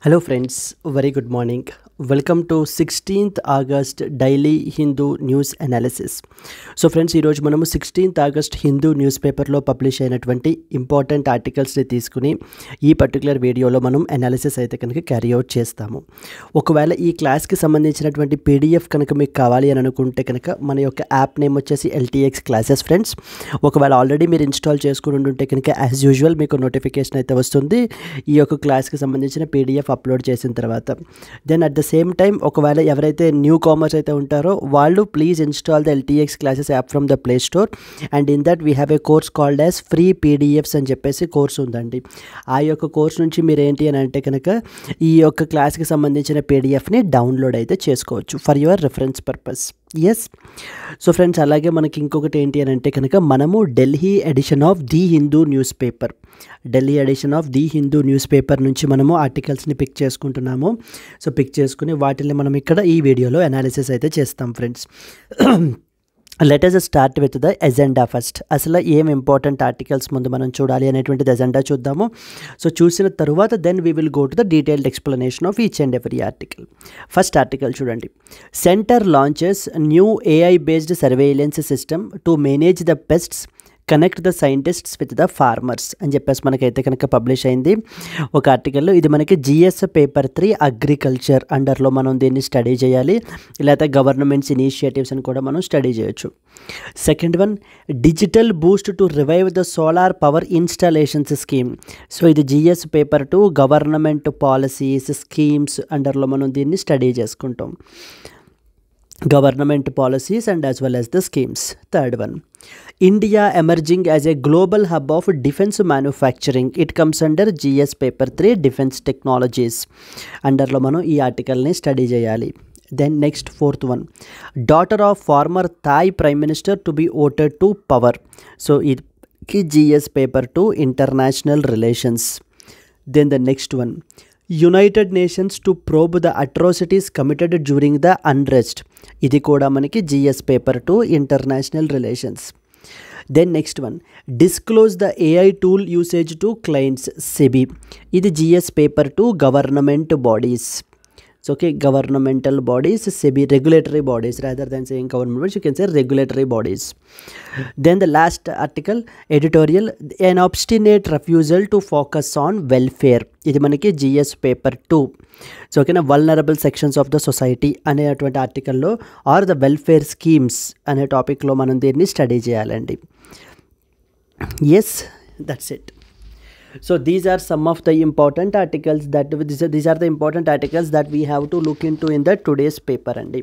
Hello friends, very good morning. Welcome to 16th August Daily Hindu News Analysis. So friends, ఈ రోజు మనము 16th August Hindu news పేపర్లో publish అయినటువంటి important ఆర్టికల్స్ని తీసుకుని ఈ పర్టికులర్ వీడియోలో మనం అనాలిసిస్ అయితే కనుక క్యారీ అవుట్ చేస్తాము. ఒకవేళ ఈ క్లాస్కి సంబంధించినటువంటి పీడిఎఫ్ కనుక మీకు కావాలి అని అనుకుంటే కనుక మన యొక్క యాప్ నేమ్ వచ్చేసి LTX క్లాసెస్ ఫ్రెండ్స్. ఒకవేళ ఆల్రెడీ మీరు ఇన్స్టాల్ చేసుకుని ఉంటే కనుక యాజ్ యూజువల్ మీకు నోటిఫికేషన్ అయితే వస్తుంది ఈ యొక్క క్లాస్కి సంబంధించిన పీడిఎఫ్ అప్లోడ్ చేసిన తర్వాత. Then at the same time ఒకవేళ ఎవరైతే న్యూ కామర్స్ అయితే ఉంటారో వాళ్ళు please install the LTX classes app from the play store and in that we have a course called as free PDFs అని చెప్పేసి కోర్స్ ఉందండి. ఆ యొక్క కోర్స్ నుంచి మీరు ఏంటి అని అంటే కనుక ఈ యొక్క క్లాస్కి సంబంధించిన పీడిఎఫ్ని డౌన్లోడ్ అయితే చేసుకోవచ్చు for your reference purpose. Yes. So friends, అలాగే మనకి ఇంకొకటి ఏంటి అని అంటే కనుక మనము Delhi edition of the Hindu newspaper నుంచి మనము ఆర్టికల్స్ని పిక్ చేసుకుంటున్నాము. సో పిక్ చేసుకుని వాటిని మనం ఇక్కడ ఈ వీడియోలో అనాలిసిస్ అయితే చేస్తాం friends. Let us start with the agenda first. అసలు ఏం ఇంపార్టెంట్ ఆర్టికల్స్ ముందు మనం చూడాలి అనేటువంటిది ఎజెండా చూద్దాము. సో చూసిన తరువాత then we will go to the detailed explanation of each and every article. First article చూడండి. Centre launches new AI based surveillance system to manage the pests, connect the scientists with the farmers అని చెప్పేసి మనకైతే కనుక publish అయింది ఒక ఆర్టికల్లో. ఇది మనకి GS పేపర్ 3 అగ్రికల్చర్ అండర్లో మనం దీన్ని స్టడీ చేయాలి, లేకపోతే గవర్నమెంట్స్ ఇనిషియేటివ్స్ అని కూడా మనం స్టడీ చేయొచ్చు. Second one, digital boost to revive the solar power installations scheme. So ఇది GS paper 2 government policies schemes అండర్లో మనం దీన్ని స్టడీ చేసుకుంటాం. Government policies and as well as the schemes. Third one, India emerging as a global hub of defense manufacturing. It comes under GS paper 3 defense technologies. Underlo manu ee article ni study cheyali. Then next, fourth one, daughter of former Thai prime minister to be voted to power. So it GS paper 2 international relations. Then the next one, United Nations to probe the atrocities committed during the unrest. ఇది కూడా మనకి GS paper 2 international relations. Then next one, disclose the AI tool usage to clients SEBI. ఇది GS paper 2 government bodies. So okay, governmental bodies, SEBI, regulatory bodies, rather than saying government bodies, you can say regulatory bodies. Then the last article, editorial, an obstinate refusal to focus on welfare. ఇది మనకి GS paper 2. So ఓకేనా, vulnerable sections of the society అనేటువంటి ఆర్టికల్లో are the welfare schemes అనే టాపిక్లో మనం దీన్ని study చేయాలండి. Yes, that's it. So these are some of the important articles these are the important articles that we have to look into in the today's paper. And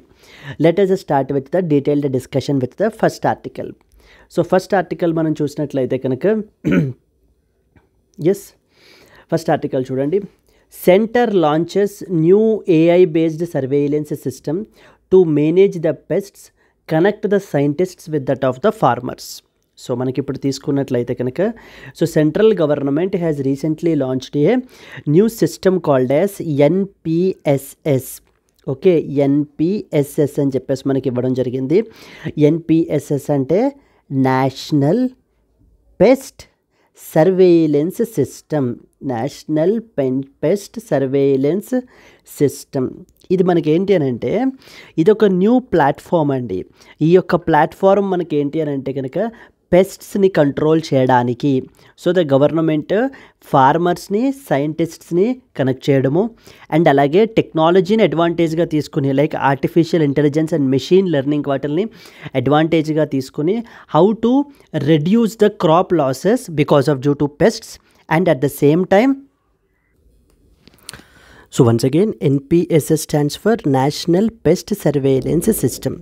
let us start with the detailed discussion with the first article. So first article మనం చూసినట్లయితే కనుక yes, first article చూడండి. Center launches new AI based surveillance system to manage the pests, connect the scientists with that of the farmers. So మనకి ఇప్పుడు తీసుకున్నట్లయితే కనుక so central government has recently launched a new system called as NPSS. Okay, NPSS అని చెప్పేసి మనకి ఇవ్వడం జరిగింది. NPSS అంటే national pest surveillance system. National pest surveillance system. ఇది మనకి ఏంటి అని అంటే ఇది ఒక న్యూ ప్లాట్ఫామ్ అండి. ఈ యొక్క ప్లాట్ఫామ్ మనకి ఏంటి అని అంటే కనుక పెస్ట్స్ని కంట్రోల్ చేయడానికి. సో ద గవర్నమెంట్ ఫార్మర్స్ని సైంటిస్ట్స్ని కనెక్ట్ చేయడము అండ్ అలాగే టెక్నాలజీని అడ్వాంటేజ్గా తీసుకుని like artificial intelligence and machine learning వాటిని అడ్వాంటేజ్గా తీసుకుని how to reduce the crop losses because of due to pests and at the same time. So once again, NPSS stands for National Pest Surveillance System.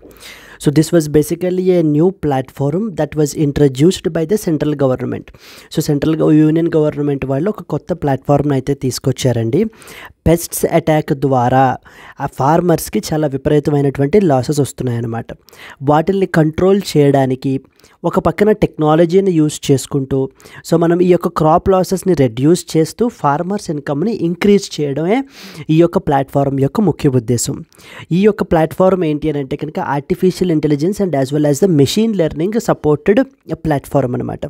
So this was basically a new platform that was introduced by the central government. So central union government వాళ్ళు ఒక కొత్త ప్లాట్ఫామ్ని అయితే తీసుకొచ్చారండి. Pests attack ద్వారా ఆ ఫార్మర్స్కి చాలా విపరీతమైనటువంటి losses వస్తున్నాయన్నమాట. వాటిల్ని కంట్రోల్ చేయడానికి ఒక పక్కన టెక్నాలజీని యూస్ చేసుకుంటూ సో మనం ఈ యొక్క క్రాప్ లాసెస్ని రెడ్యూస్ చేస్తూ ఫార్మర్స్ ఇన్కమ్ని ఇంక్రీజ్ చేయడమే ఈ యొక్క ప్లాట్ఫామ్ యొక్క ముఖ్య ఉద్దేశం. ఈ యొక్క ప్లాట్ఫామ్ ఏంటి అని అంటే కనుక artificial intelligence and as well as the machine learning supported platform అనమాట.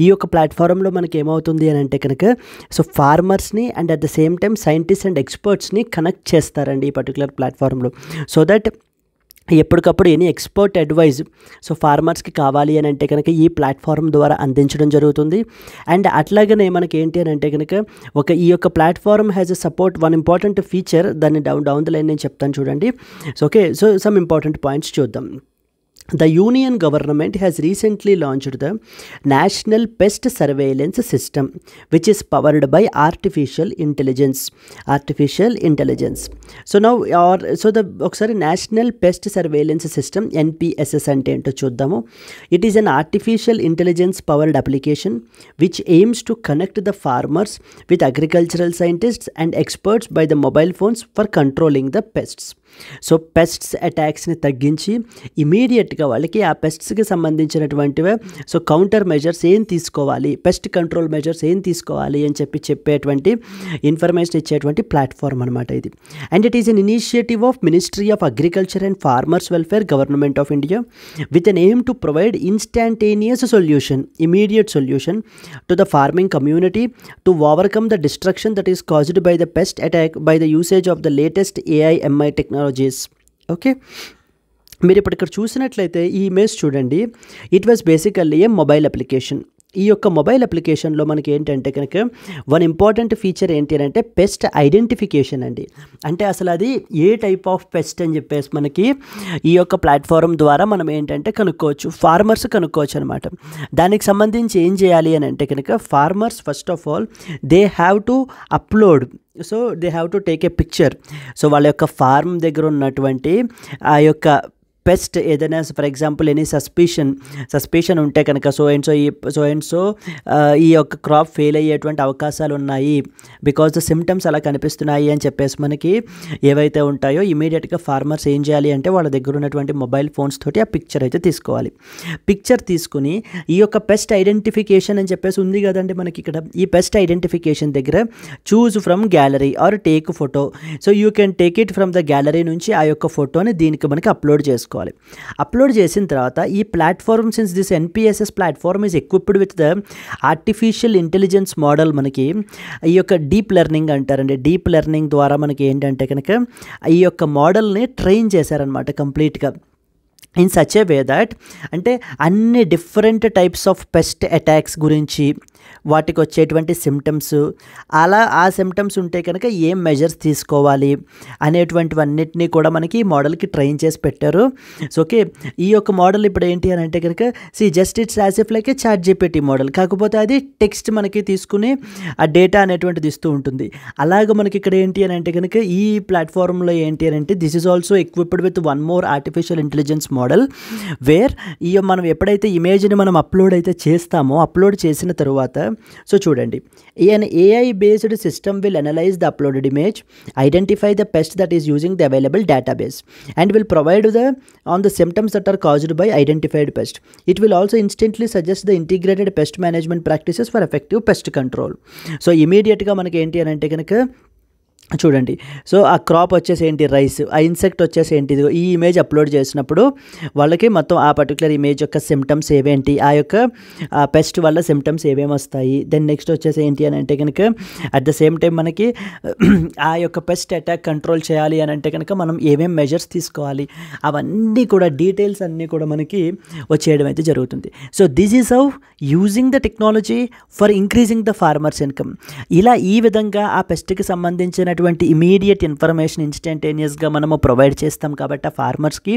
ఈ యొక్క ప్లాట్ఫామ్లో మనకి ఏమవుతుంది అని అంటే కనుక సో ఫార్మర్స్ని and at the same time scientist and ఎక్స్పర్ట్స్ని కనెక్ట్ చేస్తారండి ఈ పర్టికులర్ ప్లాట్ఫామ్లో. సో దట్ ఎప్పటికప్పుడు ఎనీ ఎక్స్పర్ట్ అడ్వైజ్ సో ఫార్మర్స్కి కావాలి అని అంటే కనుక ఈ ప్లాట్ఫామ్ ద్వారా అందించడం జరుగుతుంది. అండ్ అట్లాగనే మనకి ఏంటి అని అంటే కనుక ఈ యొక్క platform has a support one important feature, దాన్ని డౌన్ ద లైన్ నేను చెప్తాను చూడండి. So so some important points చూద్దాం. The Union government has recently launched the National Pest Surveillance System, which is powered by artificial intelligence. So now, the National Pest Surveillance System (NPSS) ante ento chuddamo. It is an artificial intelligence powered application which aims to connect the farmers with agricultural scientists and experts by the mobile phones for controlling the pests. So pests అటాక్స్ని తగ్గించి ఇమీడియట్గా వాళ్ళకి ఆ పెస్ట్స్కి సంబంధించినటువంటివి so counter measures ఏం తీసుకోవాలి, pest control measures ఏం తీసుకోవాలి అని చెప్పేటువంటి ఇన్ఫర్మేషన్ ఇచ్చేటువంటి ప్లాట్ఫామ్ అనమాట ఇది. And it is an initiative of ministry of agriculture and farmers welfare, government of India, with an aim to provide instantaneous solution, immediate solution to the farming community to overcome the destruction that is caused by the pest attack by the usage of the latest AI/MI technologies. Okay, మీరు ఇప్పుడు ఇక్కడ చూసినట్లయితే ఈ image చూడండి. It was basically a mobile application. ఈ యొక్క mobile అప్లికేషన్లో మనకి ఏంటంటే కనుక వన్ ఇంపార్టెంట్ ఫీచర్ ఏంటి అని అంటే పెస్ట్ ఐడెంటిఫికేషన్ అండి. అంటే అసలు అది ఏ టైప్ ఆఫ్ పెస్ట్ అని చెప్పేసి మనకి ఈ యొక్క ప్లాట్ఫామ్ ద్వారా మనం ఏంటంటే కనుక్కోవచ్చు, ఫార్మర్స్ కనుక్కోవచ్చు అనమాట. దానికి సంబంధించి ఏం చేయాలి అని అంటే కనుక farmers first of all they have to upload, so they have to take a picture. So వాళ్ళ యొక్క ఫార్మ్ దగ్గర ఉన్నటువంటి ఆ యొక్క పెస్ట్ ఏదైనా ఫర్ ఎగ్జాంపుల్ ఎనీ సస్పిషన్ ఉంటే కనుక సో అండ్ సో ఈ యొక్క క్రాప్ ఫెయిల్ అయ్యేటువంటి అవకాశాలు ఉన్నాయి బికాజ్ ద సిమ్టమ్స్ అలా కనిపిస్తున్నాయి అని చెప్పేసి మనకి ఏవైతే ఉంటాయో ఇమీడియట్గా ఫార్మర్స్ ఏం చేయాలి అంటే వాళ్ళ దగ్గర ఉన్నటువంటి మొబైల్ ఫోన్స్ తోటి ఆ పిక్చర్ అయితే తీసుకోవాలి. పిక్చర్ తీసుకుని ఈ యొక్క పెస్ట్ ఐడెంటిఫికేషన్ అని చెప్పేసి ఉంది కదండి మనకి ఇక్కడ, ఈ పెస్ట్ ఐడెంటిఫికేషన్ దగ్గర choose from gallery or take photo, so you can take it from the gallery నుంచి ఆ యొక్క ఫోటోని దీనికి మనకి అప్లోడ్ చేసుకోవాలి. అప్లోడ్ చేసిన తర్వాత ఈ platform since this NPSS platform is equipped with the artificial intelligence model, మనకి ఈ యొక్క డీప్ లెర్నింగ్ అంటారండి. డీప్ లెర్నింగ్ ద్వారా మనకి ఏంటంటే కనుక ఈ యొక్క మోడల్ని ట్రైన్ చేశారనమాట కంప్లీట్గా in such a way that అంటే అన్ని different types of pest attacks గురించి, వాటికి వచ్చేటువంటి సిమ్టమ్స్, అలా ఆ సిమ్టమ్స్ ఉంటే కనుక ఏం మెజర్స్ తీసుకోవాలి అనేటువంటివన్నిటినీ కూడా మనకి ఈ మోడల్కి ట్రైన్ చేసి పెట్టారు. సో ఓకే, ఈ యొక్క మోడల్ ఇప్పుడు ఏంటి అని అంటే కనుక just it's as if like A ChatGPT model, కాకపోతే అది టెక్స్ట్ మనకి తీసుకుని ఆ డేటా అనేటువంటిది ఇస్తూ ఉంటుంది. అలాగే మనకి ఇక్కడ ఏంటి అని అంటే కనుక ఈ ప్లాట్ఫామ్లో ఏంటి అని అంటే this is also equipped with one more artificial intelligence model where ఈ మనం ఎప్పుడైతే ఇమేజ్ని మనం అప్లోడ్ అయితే చేస్తామో, అప్లోడ్ చేసిన తరువాత సో చూడండి, an AI based system will analyze the uploaded image, identify the pest that is using the available database and will provide on the symptoms that are caused by identified pest. It will also instantly suggest the integrated pest management practices for effective pest control. So immediate గా మనకి ఏంటి అని అంటే కనుక చూడండి, so ఆ crop వచ్చేసి ఏంటి రైస్, ఆ ఇన్సెక్ట్ వచ్చేసి ఏంటి, ఈ ఇమేజ్ అప్లోడ్ చేసినప్పుడు వాళ్ళకి మొత్తం ఆ పర్టికులర్ ఇమేజ్ యొక్క సిమ్టమ్స్ ఏవేంటి, ఆ యొక్క పెస్ట్ వల్ల సిమ్టమ్స్ ఏమేమి వస్తాయి, దెన్ నెక్స్ట్ వచ్చేసి ఏంటి అని అంటే కనుక అట్ ద సేమ్ టైం మనకి ఆ యొక్క పెస్ట్ అటాక్ కంట్రోల్ చేయాలి అని అంటే కనుక మనం ఏమేమి మెజర్స్ తీసుకోవాలి, అవన్నీ కూడా డీటెయిల్స్ అన్నీ కూడా మనకి వచ్చేయడం అయితే జరుగుతుంది. So this is how using the technology for increasing the farmers income. ఇలా ఈ విధంగా ఆ పెస్ట్కి సంబంధించిన ఇమీడియట్ ఇన్ఫర్మేషన్ ఇన్స్టంటేనియస్గా మనము ప్రొవైడ్ చేస్తాం కాబట్టి ఆ ఫార్మర్స్కి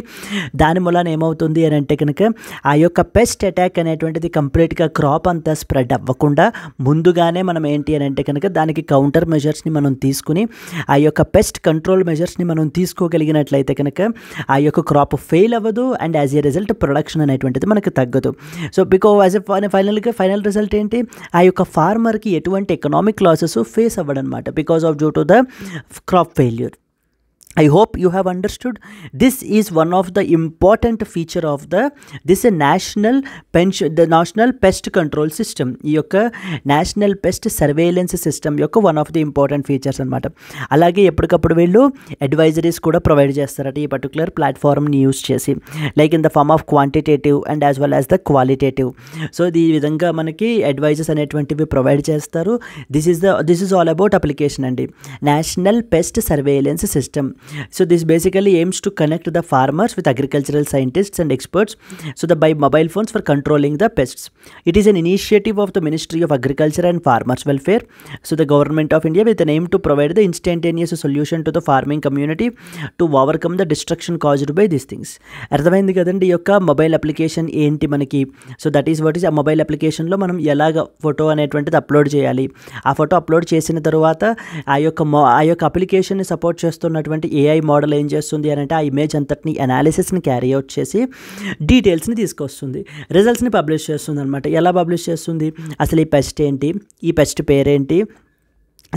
దాని మూలాన ఏమవుతుంది అని అంటే కనుక ఆ యొక్క పెస్ట్ అటాక్ అనేటువంటిది కంప్లీట్గా క్రాప్ అంతా స్ప్రెడ్ అవ్వకుండా ముందుగానే మనం ఏంటి అని అంటే కనుక దానికి కౌంటర్ మెజర్స్ని మనం తీసుకుని ఆ యొక్క పెస్ట్ కంట్రోల్ మెజర్స్ని మనం తీసుకోగలిగినట్లయితే కనుక ఆ యొక్క క్రాప్ ఫెయిల్ అవ్వదు and as a result production అనేటువంటిది మనకు తగ్గదు. So because as a final result ఏంటి, ఆ యొక్క ఫార్మర్కి ఎటువంటి ఎకనామిక్ లాసెస్ ఫేస్ అవ్వడం అనమాట because of due to the crop failure. I hope you have understood. This is one of the important feature of this national the national pest control system. ఈ యొక్క national pest surveillance system యొక్క one of the important features అనమాట. అలాగే ఎప్పటికప్పుడు వీళ్ళు advisories కూడా provide చేస్తారట ఈ పర్టికులర్ ప్లాట్ఫామ్ని యూస్ చేసి, like in the form of quantitative and as well as the qualitative. So ఈ విధంగా మనకి అడ్వైజెస్ అనేటువంటివి ప్రొవైడ్ చేస్తారు. This is all about application అండి, national pest surveillance system. So this basically aims to connect the farmers with agricultural scientists and experts by mobile phones for controlling the pests. It is an initiative of the Ministry of Agriculture and Farmers Welfare, the government of India, with an aim to provide the instantaneous solution to the farming community to overcome the destruction caused by these things. అర్థమైంది కదండి ఈ యొక్క mobile application ఏంటి మనకి. So that is what is ఆ mobile అప్లికేషన్లో మనం ఎలాగ ఫోటో అనేటువంటిది అప్లోడ్ చేయాలి, ఆ ఫోటో అప్లోడ్ చేసిన తర్వాత ఆ యొక్క అప్లికేషన్ని సపోర్ట్ చేస్తున్నటువంటి ఏఐ మోడల్ ఏం చేస్తుంది అని అంటే ఆ ఇమేజ్ అంతటిని అనాలిసిస్ని క్యారీ అవుట్ చేసి డీటెయిల్స్ని తీసుకొస్తుంది, రిజల్ట్స్ని పబ్లిష్ చేస్తుంది అనమాట. ఎలా పబ్లిష్ చేస్తుంది, అసలు ఈ పెస్ట్ ఏంటి, ఈ పెస్ట్ పేరేంటి,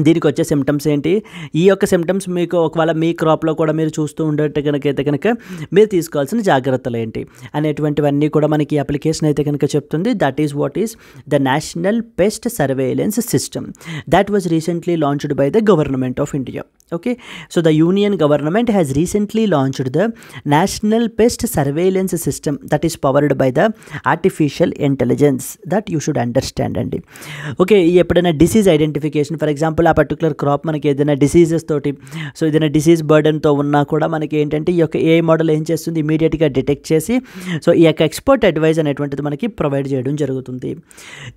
దీనికి వచ్చే సిమ్టమ్స్ ఏంటి, ఈ యొక్క సిమ్టమ్స్ మీకు ఒకవేళ మీ క్రాప్లో కూడా మీరు చూస్తూ ఉండేట్టు కనుక మీరు తీసుకోవాల్సిన జాగ్రత్తలు ఏంటి అనేటువంటివన్నీ కూడా మనకి ఈ అప్లికేషన్ అయితే కనుక చెప్తుంది. That is what is the national pest surveillance system that was recently launched by the government of India. Okay, so the union government has recently launched the national pest surveillance system that is powered by the artificial intelligence that you should understand అండి. Okay, ఎప్పుడైనా disease identification, for example ఆ particular crop మనకి ఏదైనా diseases తోటి, so ఏదైనా disease బర్డన్తో ఉన్నా కూడా మనకి ఏంటంటే ఈ యొక్క ఏఐ మోడల్ ఏం చేస్తుంది, ఇమీడియట్గా డిటెక్ట్ చేసి సో ఈ యొక్క ఎక్స్పర్ట్ అడ్వైజ్ అనేటువంటిది మనకి ప్రొవైడ్ చేయడం జరుగుతుంది.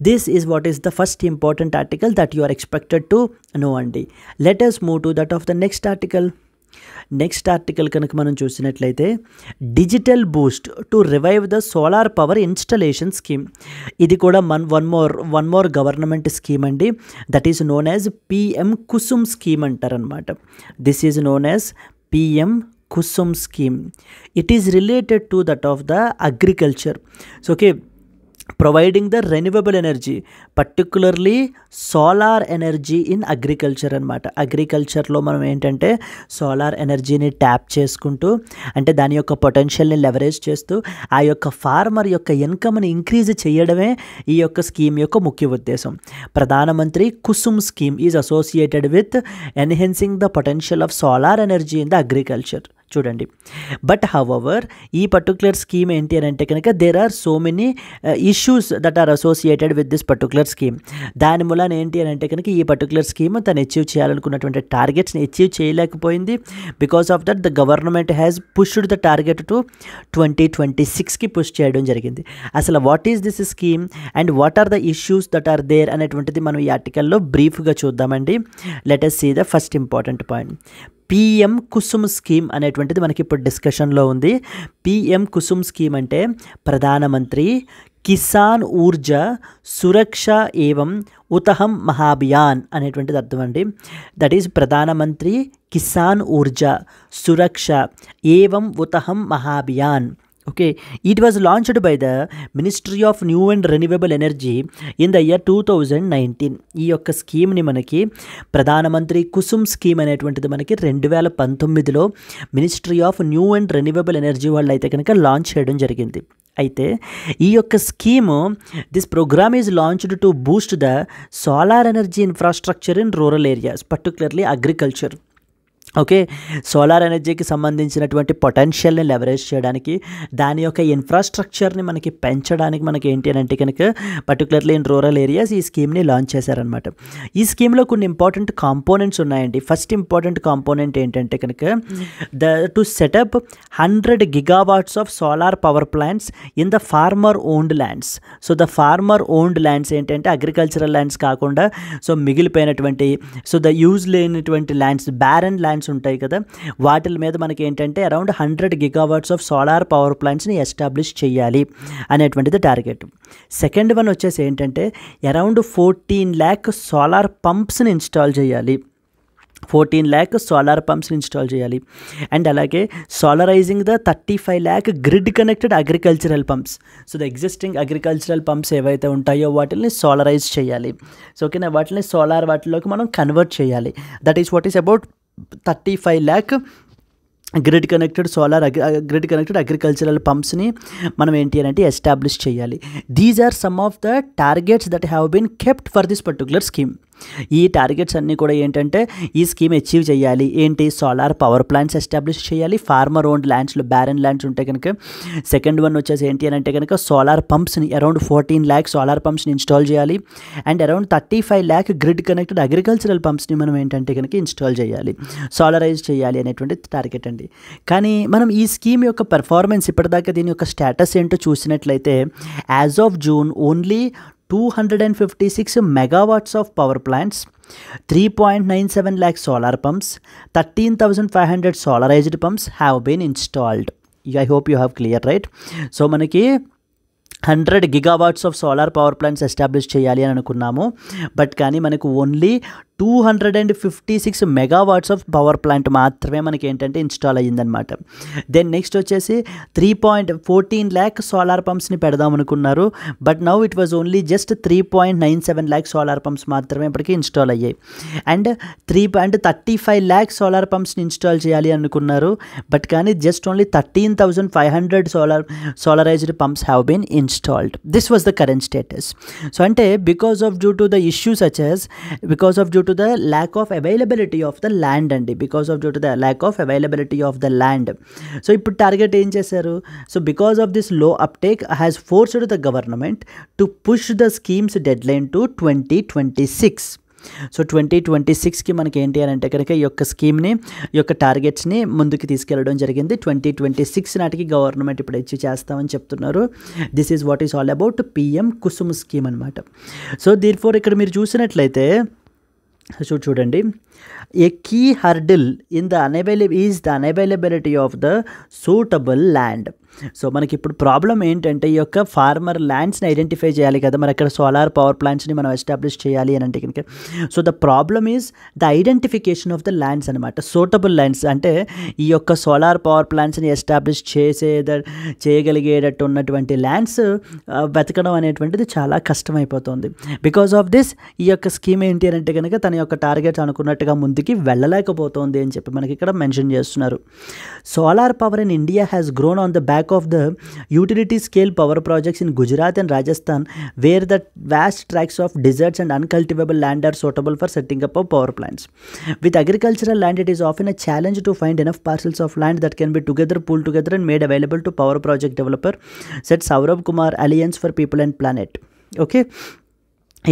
This is what is the first important article that you are expected to know అండి. Let us move to that of the next article కనుక మనం చూసినట్లయితే, digital boost to revive the solar power installation scheme. ఇది కూడా one more government scheme అండి, that is known as PM Kusum scheme అంటారనమాట. This is known as PM Kusum scheme. It is related to that of the agriculture. So okay, providing the renewable energy, particularly solar energy in agriculture అనమాట. అగ్రికల్చర్లో మనం ఏంటంటే solar ఎనర్జీని tap చేసుకుంటూ, అంటే దాని యొక్క పొటెన్షియల్ని లెవరేజ్ చేస్తూ ఆ యొక్క ఫార్మర్ యొక్క ఇన్కమ్ని ఇంక్రీజ్ చేయడమే ఈ యొక్క స్కీమ్ యొక్క ముఖ్య ఉద్దేశం. ప్రధానమంత్రి Kusum scheme is associated with enhancing the potential of solar energy in the agriculture. చూడండి, బట్ హౌవర్ ఈ పర్టికులర్ స్కీమ్ ఏంటి అని అంటే కనుక there are so many issues that are associated with this particular scheme. దాని మూలాన ఏంటి అని అంటే కనుక ఈ పర్టికులర్ స్కీమ్ తను అచీవ్ చేయాలనుకున్నటువంటి టార్గెట్స్ని అచీవ్ చేయలేకపోయింది. Because of that the government has pushed the target to 2026కి పుష్ చేయడం జరిగింది. అసలు what is this scheme and what are the issues that are there అనేటువంటిది మనం ఈ ఆర్టికల్లో బ్రీఫ్గా చూద్దామండి. Let us see the first important point. PM Kusum scheme అనేటువంటిది మనకి ఇప్పుడు డిస్కషన్లో ఉంది. పిఎం కుసుమ్ స్కీమ్ అంటే ప్రధానమంత్రి కిసాన్ ఊర్జా సురక్ష ఏవం ఉతహం మహాభియాన్ అనేటువంటిది అర్థం అండి. దట్ ఈజ్ ప్రధానమంత్రి కిసాన్ ఊర్జా సురక్ష ఏవం ఉతహం Mahabhiyan. Okay, it was launched by the Ministry of New and Renewable Energy in the year 2019. ఈ యొక్క స్కీమ్ని మనకి ప్రధానమంత్రి కుసుమ్ స్కీమ్ అనేటువంటిది మనకి 2019లో ministry of new and renewable energy వాళ్ళు అయితే కనుక లాంచ్ చేయడం జరిగింది. అయితే ఈ యొక్క scheme this programme is launched to boost the solar energy infrastructure in rural areas, particularly agriculture. Okay, solar ఎనర్జీకి సంబంధించినటువంటి పొటెన్షియల్ని లెవరేజ్ చేయడానికి, దాని యొక్క ఇన్ఫ్రాస్ట్రక్చర్ని మనకి పెంచడానికి మనకి ఏంటి అని అంటే కనుక పర్టికులర్లీ ఇన్ రూరల్ ఏరియాస్ ఈ స్కీమ్ని లాంచ్ చేశారనమాట. ఈ స్కీమ్లో కొన్ని ఇంపార్టెంట్ కాంపోనెంట్స్ ఉన్నాయండి. ఫస్ట్ ఇంపార్టెంట్ కాంపోనెంట్ ఏంటంటే కనుక to set up 100 gigawatts of solar power plants in the farmer owned lands. So the farmer owned lands ఏంటంటే అగ్రికల్చరల్ ల్యాండ్స్ కాకుండా సో మిగిలిపోయినటువంటి సో ద యూజ్ లేనటువంటి ల్యాండ్స్, బ్యారన్ ల్యాండ్స్ ఉంటాయి కదా, వాటి మీద మనకి ఏంటంటే around 100 gigawatts of solar power ప్లాంట్స్ని ఎస్టాబ్లిష్ చేయాలి అనేటువంటిది టార్గెట్. సెకండ్ వన్ వచ్చేసి ఏంటంటే అరౌండ్ 14 lakh సోలార్ పంప్స్ని ఇన్స్టాల్ చేయాలి. 14 lakh సోలార్ పంప్స్ని ఇన్స్టాల్ చేయాలి. అండ్ అలాగే solarising the 35 lakh grid connected agricultural pumps. So the existing agricultural pumps ఏవైతే ఉంటాయో వాటిని సోలరైజ్ చేయాలి. సో ఓకేనా, వాటిని సోలార్ వాటిలోకి మనం కన్వర్ట్ చేయాలి. That is what is about 35 lakh grid connected agricultural పంప్స్ని మనం ఏంటి అని అంటే ఎస్టాబ్లిష్ చేయాలి. These are some of the targets that have been kept for this particular scheme. ఈ టార్గెట్స్ అన్నీ కూడా ఏంటంటే ఈ స్కీమ్ అచీవ్ చేయాలి. ఏంటి? సోలార్ పవర్ ప్లాంట్స్ ఎస్టాబ్లిష్ చేయాలి, ఫార్మర్ ఓన్డ్ ల్యాండ్స్లో బ్యారన్ ల్యాండ్స్ ఉంటే కనుక. సెకండ్ వన్ వచ్చేసి ఏంటి అని అంటే కనుక సోలార్ పంప్స్ని అరౌండ్ 14 lakh సోలార్ పంప్స్ని ఇన్స్టాల్ చేయాలి. And around 35 lakh grid connected agricultural పంప్స్ని మనం ఏంటంటే కనుక ఇన్స్టాల్ చేయాలి, సోలరైజ్ చేయాలి అనేటువంటి టార్గెట్ అండి. కానీ మనం ఈ స్కీమ్ యొక్క పెర్ఫార్మెన్స్ ఇప్పటిదాకా దీని యొక్క స్టేటస్ ఏంటో చూసినట్లయితే as of June only 256 megawatts of power plants, 3.97 lakh solar pumps, 13,500 solarized pumps have been installed. I hope you have clear, right? So మనకి 100 gigawatts of solar power plants establish చేయాలి అని అనుకున్నాము. But కానీ మనకు only 256 megawatts of power plant మాత్రమే మనకి ఏంటంటే install అయ్యిందనమాట. Then next వచ్చేసి 3.14 lakh సోలార్ పంప్స్ని పెడదాం అనుకున్నారు. But now it was only just 3.97 lakh solar pumps మాత్రమే ఇప్పటికీ ఇన్స్టాల్ అయ్యాయి. అండ్ 35 lakh సోలార్ పంప్స్ని ఇన్స్టాల్ చేయాలి అనుకున్నారు. బట్ కానీ just only 13,500 solarised pumps have been installed. This was the current status. So అంటే because of due to the issue such as because of due to the lack of availability of the land అండి, because of due to the lack of availability of the land. సో ఇప్పుడు target ఏం చేశారు? So because of this low uptake has forced the government to push the schemes deadline to 2026. సో 2026కి మనకి ఏంటి అని అంటే కనుక ఈ యొక్క స్కీమ్ని, ఈ యొక్క టార్గెట్స్ని ముందుకు తీసుకెళ్ళడం జరిగింది. 2026 నాటికి గవర్నమెంట్ ఇప్పుడు అచీవ్ చేస్తామని చెప్తున్నారు. This is what is all about PM Kusum scheme అనమాట. సో దీర్ఫోర్ ఇక్కడ మీరు చూసినట్లయితే చూడండి, a key hurdle in the unavailability of the suitable land. So మనకి ఇప్పుడు ప్రాబ్లం ఏంటంటే ఈ యొక్క ఫార్మర్ ల్యాండ్స్ని ఐడెంటిఫై చేయాలి కదా, మరి అక్కడ సోలార్ పవర్ ప్లాంట్స్ని మనం ఎస్టాబ్లిష్ చేయాలి అని అంటే కనుక. So the problem is the identification of the lands అనమాట. సూటబుల్ ల్యాండ్స్ అంటే ఈ యొక్క సోలార్ పవర్ ప్లాంట్స్ని ఎస్టాబ్లిష్ చేయగలిగేటట్టు ఉన్నటువంటి ల్యాండ్స్ వెతకడం అనేటువంటిది చాలా కష్టమైపోతుంది. బికాస్ ఆఫ్ దిస్ ఈ యొక్క స్కీమ్ ఏంటి అని అంటే కనుక తన యొక్క టార్గెట్ అనుకున్నట్టుగా ముందుకి వెళ్ళలేకపోతుంది అని చెప్పి మనకి ఇక్కడ మెన్షన్ చేస్తున్నారు. Solar power in India has grown on the back of the utility scale power projects in Gujarat and Rajasthan, where the vast tracts of deserts and uncultivable land are suitable for setting up of power plants. With agricultural land, it is often a challenge to find enough parcels of land that can be pulled together and made available to power project developer, said Saurabh Kumar, Alliance for People and Planet. Okay.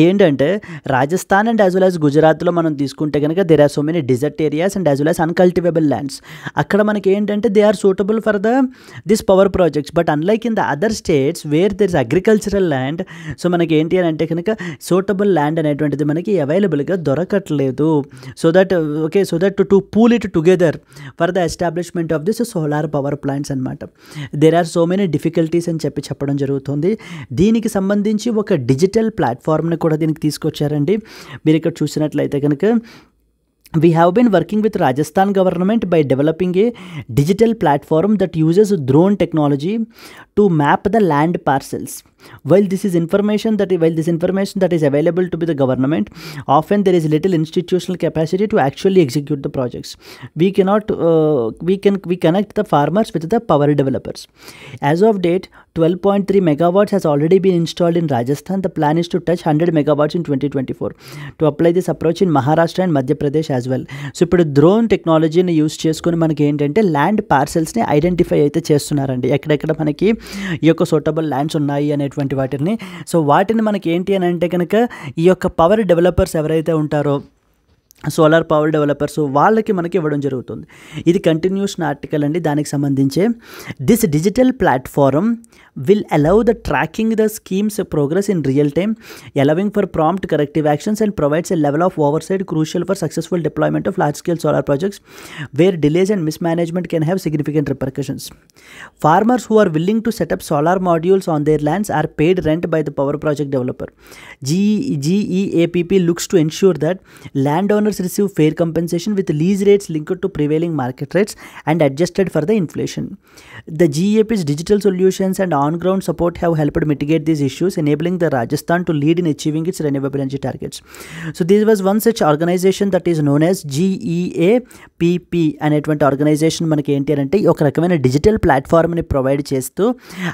ఏంటంటే Rajasthan and as well as గుజరాత్లో మనం తీసుకుంటే కనుక there are so many desert areas and as well as uncultivable lands. అక్కడ మనకి ఏంటంటే they are suitable for this power projects. But unlike in the other states where there is agricultural land, so మనకి ఏంటి అని అంటే కనుక suitable land అనేటువంటిది మనకి అవైలబుల్గా దొరకట్లేదు. So that to pool it together for the establishment of this solar power plants అనమాట. There are so many difficulties అని చెప్పడం జరుగుతుంది. దీనికి సంబంధించి ఒక డిజిటల్ ప్లాట్ఫామ్ని కూడా దీనికి తీసుకొచ్చారండి. మీరు ఇక్కడ చూసినట్లయితే కనుక we have been working with Rajasthan government by developing a digital platform that uses drone technology to map the land parcels. While this information that is available to the government, often there is little institutional capacity to actually execute the projects. We connect the farmers with the power developers. As of date, 12.3 megawatts has already been installed in Rajasthan. The plan is to touch 100 megawatts in 2024. To apply this approach in Maharashtra and Madhya Pradesh as well. So ఇప్పుడు drone టెక్నాలజీని use చేసుకుని మనకి ఏంటంటే land పార్సెల్స్ని identify అయితే చేస్తున్నారండి. ఎక్కడెక్కడ మనకి ఈ యొక్క సూటబుల్ ల్యాండ్స్ ఉన్నాయి అనేటువంటి వాటిని. సో వాటిని మనకి ఏంటి అని అంటే కనుక ఈ యొక్క పవర్ డెవలపర్స్ ఎవరైతే ఉంటారో సోలార్ పవర్ డెవలపర్స్ వాళ్ళకి మనకి ఇవ్వడం జరుగుతుంది. ఇది కంటిన్యూషన్ ఆర్టికల్ అండి. దానికి సంబంధించే this digital platform will allow the tracking the scheme's progress in real time, allowing for prompt corrective actions and provides a level of oversight crucial for successful deployment of large-scale solar projects where delays and mismanagement can have significant repercussions. Farmers who are willing to set up solar modules on their lands are paid rent by the power project developer. GEAPP looks to ensure that landowners farmers receive fair compensation with lease rates linked to prevailing market rates and adjusted for the inflation. The GEAP's digital solutions and on-ground support have helped mitigate these issues, enabling the Rajasthan to lead in achieving its renewable energy targets. So this was one such organization that is known as GEAPP అనేటువంటి organisation మనకి ఏంటి అంటే ఒక రకమైన digital ప్లాట్ఫామ్ని provide చేస్తూ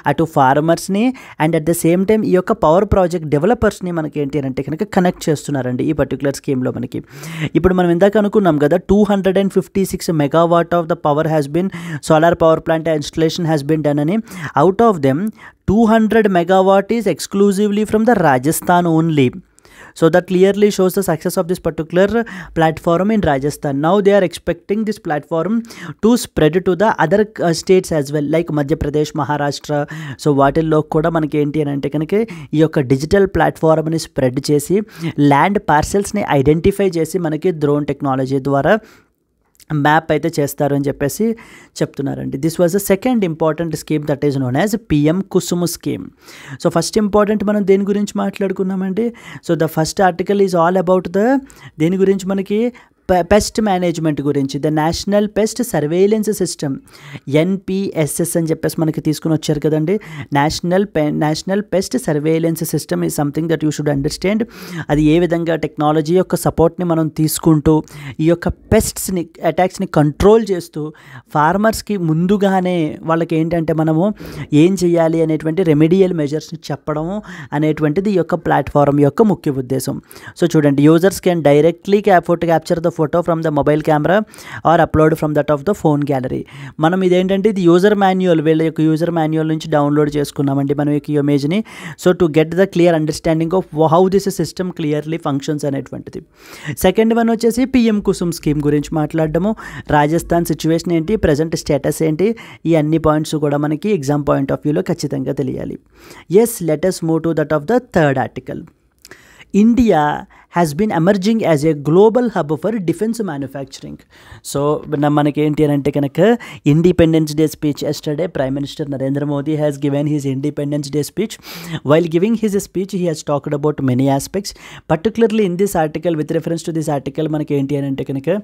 అటు ఫార్మర్స్ని and at the same time ఈ యొక్క పవర్ ప్రాజెక్ట్ డెవలపర్స్ని మనకి ఏంటి అంటే కనుక కనెక్ట్ చేస్తున్నారండి ఈ పర్టికులర్ స్కీమ్లో మనకి. ఇప్పుడు మనం ఇందాక అనుకున్నాం కదా 256 megawatt of the power has been solar power plant installation has been done అని. Out of them 200 megawatt is exclusively from the Rajasthan only. So that clearly shows the success of this particular platform in Rajasthan. Now they are expecting this platform to spread to the other states as well, like Madhya Pradesh, Maharashtra. So వాటిల్లో కూడా మనకి ఏంటి అని అంటే కనుక ఈ యొక్క digital ప్లాట్ఫామ్ని spread చేసి ల్యాండ్ పార్సెల్స్ని ఐడెంటిఫై చేసి మనకి డ్రోన్ టెక్నాలజీ ద్వారా మ్యాప్ అయితే చేస్తారు అని చెప్పేసి చెప్తున్నారండి. This was the second important scheme that is known as PM Kusum scheme. So first important మనం దేని గురించి మాట్లాడుకున్నామండి. So the first article is all about the దేని గురించి మనకి పెస్ట్ మేనేజ్మెంట్ గురించి, the national pest surveillance system NPSS అని చెప్పేసి మనకి తీసుకుని వచ్చారు కదండి. National pest surveillance system is something that you should understand. అది ఏ విధంగా టెక్నాలజీ యొక్క సపోర్ట్ని మనం తీసుకుంటూ ఈ యొక్క పెస్ట్స్ని అటాక్స్ని కంట్రోల్ చేస్తూ ఫార్మర్స్కి ముందుగానే వాళ్ళకి ఏంటంటే మనము ఏం చేయాలి అనేటువంటి రెమెడియల్ మెజర్స్ని చెప్పడము అనేటువంటిది ఈ యొక్క ప్లాట్ఫామ్ యొక్క ముఖ్య ఉద్దేశం. సో చూడండి, users can directly capture the photo from the mobile camera or upload from that of the phone gallery. మనం ఇదేంటంటే ఇది యూజర్ మాన్యువల్, వీళ్ళ యొక్క యూజర్ మాన్యువల్ నుంచి డౌన్లోడ్ చేసుకున్నామండి మనం ఈ ఇమేజ్ని. So to get the clear understanding of how this system clearly functions అనేటువంటిది. సెకండ్ వన్ వచ్చేసి పిఎం కుసుమ్ స్కీమ్ గురించి మాట్లాడడము. రాజస్థాన్ సిచ్యువేషన్ ఏంటి, ప్రజెంట్ స్టేటస్ ఏంటి, ఈ అన్ని పాయింట్స్ కూడా మనకి ఎగ్జామ్ పాయింట్ ఆఫ్ వ్యూలో ఖచ్చితంగా తెలియాలి. Yes, let us move to that of the third article. India has been emerging as a global hub for defense manufacturing. So మనకి ఏంటి అని అంటే కనుక independence Day speech yesterday prime minister Narendra Modi has given his Independence Day speech. While giving his speech he has talked about many aspects. Particularly in this article, with reference to this article మనకి ఏంటి అని అంటే కనుక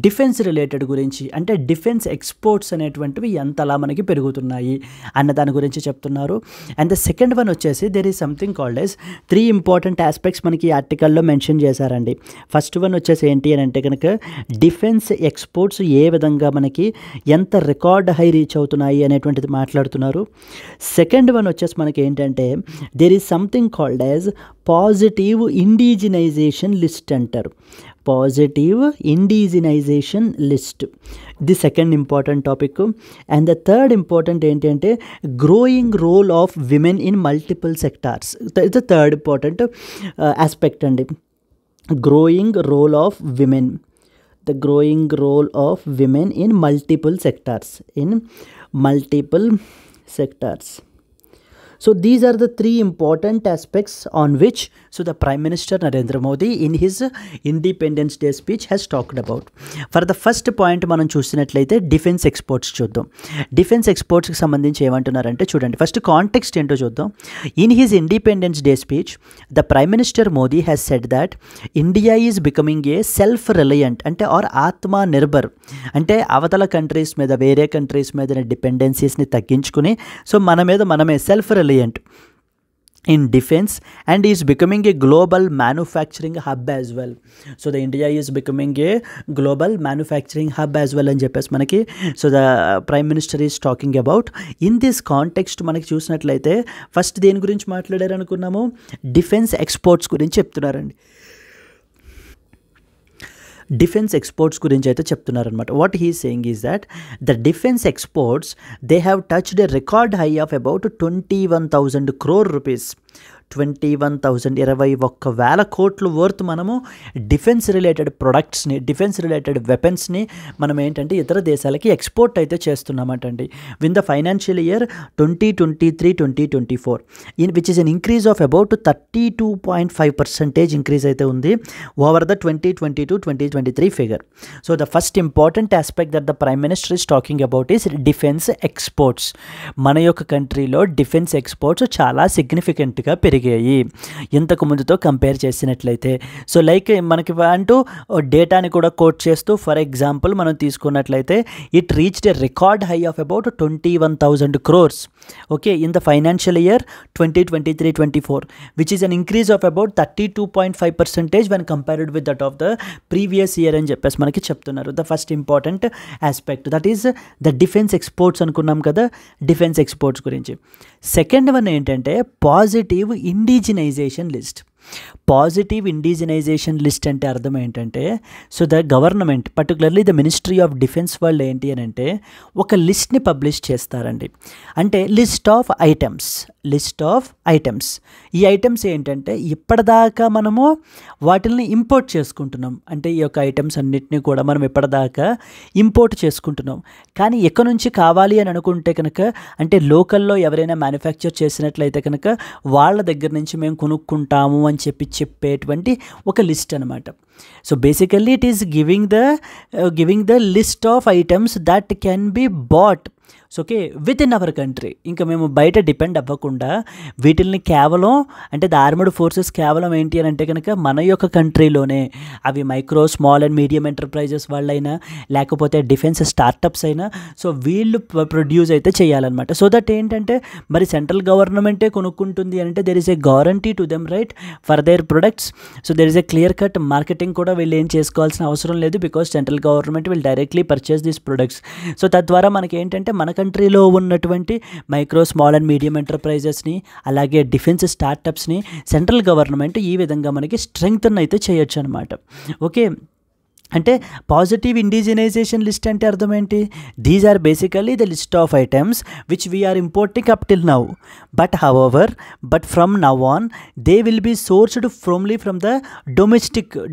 defence related గురించి, అంటే defence exports అనేటువంటివి ఎంతలా మనకి పెరుగుతున్నాయి అన్న దాని గురించి చెప్తున్నారు. అండ్ ద సెకండ్ వన్ వచ్చేసి there is something called as 3 important aspects మనకి ఈ ఆర్టికల్లో మెన్షన్ చేశారండి. ఫస్ట్ వన్ వచ్చేసి ఏంటి అని అంటే కనుక డిఫెన్స్ ఎక్స్పోర్ట్స్ ఏ విధంగా మనకి ఎంత రికార్డ్ హై రీచ్ అవుతున్నాయి అనేటువంటిది మాట్లాడుతున్నారు. సెకండ్ వన్ వచ్చేసి మనకి ఏంటంటే there is something called as positive indigenisation list అంటారు. Positive indigenisation list, the second important topic. And the third important ఏంటి అంటే growing role of women in multiple sectors. The third important aspect అండి, growing role of women, the growing role of women in multiple sectors, So these are the 3 important aspects on which the Prime Minister Narendra Modi in his Independence Day speech has talked about. For the first point మనం చూసినట్లయితే defence exports చూద్దాం. Defence ఎక్స్పోర్ట్స్కి సంబంధించి ఏమంటున్నారంటే చూడండి, first context ఏంటో చూద్దాం. In his independence Day speech the prime minister Modi has said that India is becoming a self reliant, అంటే are ఆత్మ నిర్భర్, అంటే అవతల కంట్రీస్ మీద వేరే కంట్రీస్ మీద డిపెండెన్సీస్ని తగ్గించుకుని సో మన మీద మనమే self reliant in defense and is becoming a global manufacturing hub as well. So the India is becoming a global manufacturing hub as well అని చెప్పేసి మనకి the Prime Minister is talking about. In this context మనకి చూసినట్లయితే first దేని గురించి మాట్లాడారు అనుకున్నాము, defence exports గురించి చెప్తున్నారండి. డిఫెన్స్ ఎక్స్పోర్ట్స్ గురించి అయితే చెప్తున్నారనమాట. What he saying is that the defence exports they have touched a record high of about 21,000 crore rupees. 21,000 కోట్లు వర్త్ మనము డిఫెన్స్ రిలేటెడ్ ప్రొడక్ట్స్ని, డిఫెన్స్ రిలేటెడ్ వెపన్స్ని మనం ఏంటంటే ఇతర దేశాలకి ఎక్స్పోర్ట్ అయితే చేస్తున్నామంటండి. In the financial year 2023-2024 which is an increase of about 32.5% increase అయితే ఉంది over the 2022-2023 figure. So the first important aspect that the prime minister is talking about is defence exports. మన యొక్క కంట్రీలో డిఫెన్స్ ఎక్స్పోర్ట్స్ చాలా సిగ్నిఫికెంట్గా పెరిగాయి పెరిగాయి ఇంతకు ముందుతో compare చేసినట్లయితే. సో లైక్ మనకి అంటూ డేటాని కూడా కోట్ చేస్తూ ఫర్ ఎగ్జాంపుల్ మనం తీసుకున్నట్లయితే it reached a record high of about 21,000 crores okay in the financial year 2023-24 which is an increase of about 32.5% when compared with that of the previous year అని చెప్పేసి మనకి చెప్తున్నారు. The first important aspect that is the defence exports అనుకున్నాం కదా, defence exports గురించి. Second one ఏంటంటే positive indigenisation list. Positive indigenisation list అంటే అర్థం ఏంటంటే so the government particularly the Ministry of defence వాళ్ళు ఏంటి అని అంటే ఒక లిస్ట్ని పబ్లిష్ చేస్తారండి. అంటే లిస్ట్ ఆఫ్ ఐటమ్స్. ఈ ఐటమ్స్ ఏంటంటే ఇప్పటిదాకా మనము వాటిని ఇంపోర్ట్ చేసుకుంటున్నాం. అంటే ఈ యొక్క ఐటమ్స్ అన్నిటినీ కూడా మనం ఇప్పటిదాకా ఇంపోర్ట్ చేసుకుంటున్నాం. కానీ ఎక్కడి నుంచి కావాలి అని అనుకుంటే కనుక అంటే లోకల్లో ఎవరైనా మ్యానుఫ్యాక్చర్ చేసినట్లయితే కనుక వాళ్ళ దగ్గర నుంచి మేము కొనుక్కుంటాము అని చెప్పేటువంటి ఒక లిస్ట్ అనమాట. So basically it is giving the list of items that can be bought so okay within our country. ఇంకా మేము బయట డిపెండ్ అవ్వకుండా వీటిల్ని కేవలం అంటే ద ఆర్మడ్ ఫోర్సెస్ కేవలం ఏంటి అని అంటే కనుక మన యొక్క కంట్రీలోనే అవి micro small and medium enterprises వాళ్ళైనా లేకపోతే డిఫెన్స్ స్టార్టప్స్ అయినా సో వీళ్ళు ప్రొడ్యూస్ అయితే చేయాలన్నమాట. సో దట్ ఏంటంటే మరి సెంట్రల్ గవర్నమెంటే కొనుక్కుంటుంది అంటే there is a guarantee to them right for their products. So there is a clear cut marketing కూడా వీళ్ళు ఏం చేసుకోవాల్సిన అవసరం లేదు because central government will directly purchase these products. So తద్వారా మనకి ఏంటంటే మన కంట్రీలో ఉన్నటువంటి మైక్రో స్మాల్ అండ్ మీడియం ఎంటర్ప్రైజెస్ని అలాగే డిఫెన్స్ స్టార్టప్స్ని సెంట్రల్ గవర్నమెంట్ ఈ విధంగా మనకి స్ట్రెంగ్తన్ అయితే చేయొచ్చు అనమాట. ఓకే అంటే పాజిటివ్ ఇండిజినైజేషన్ లిస్ట్ అంటే అర్థం ఏంటి? These are basically the list of items which we are importing up till now but from now on they will be sourced from the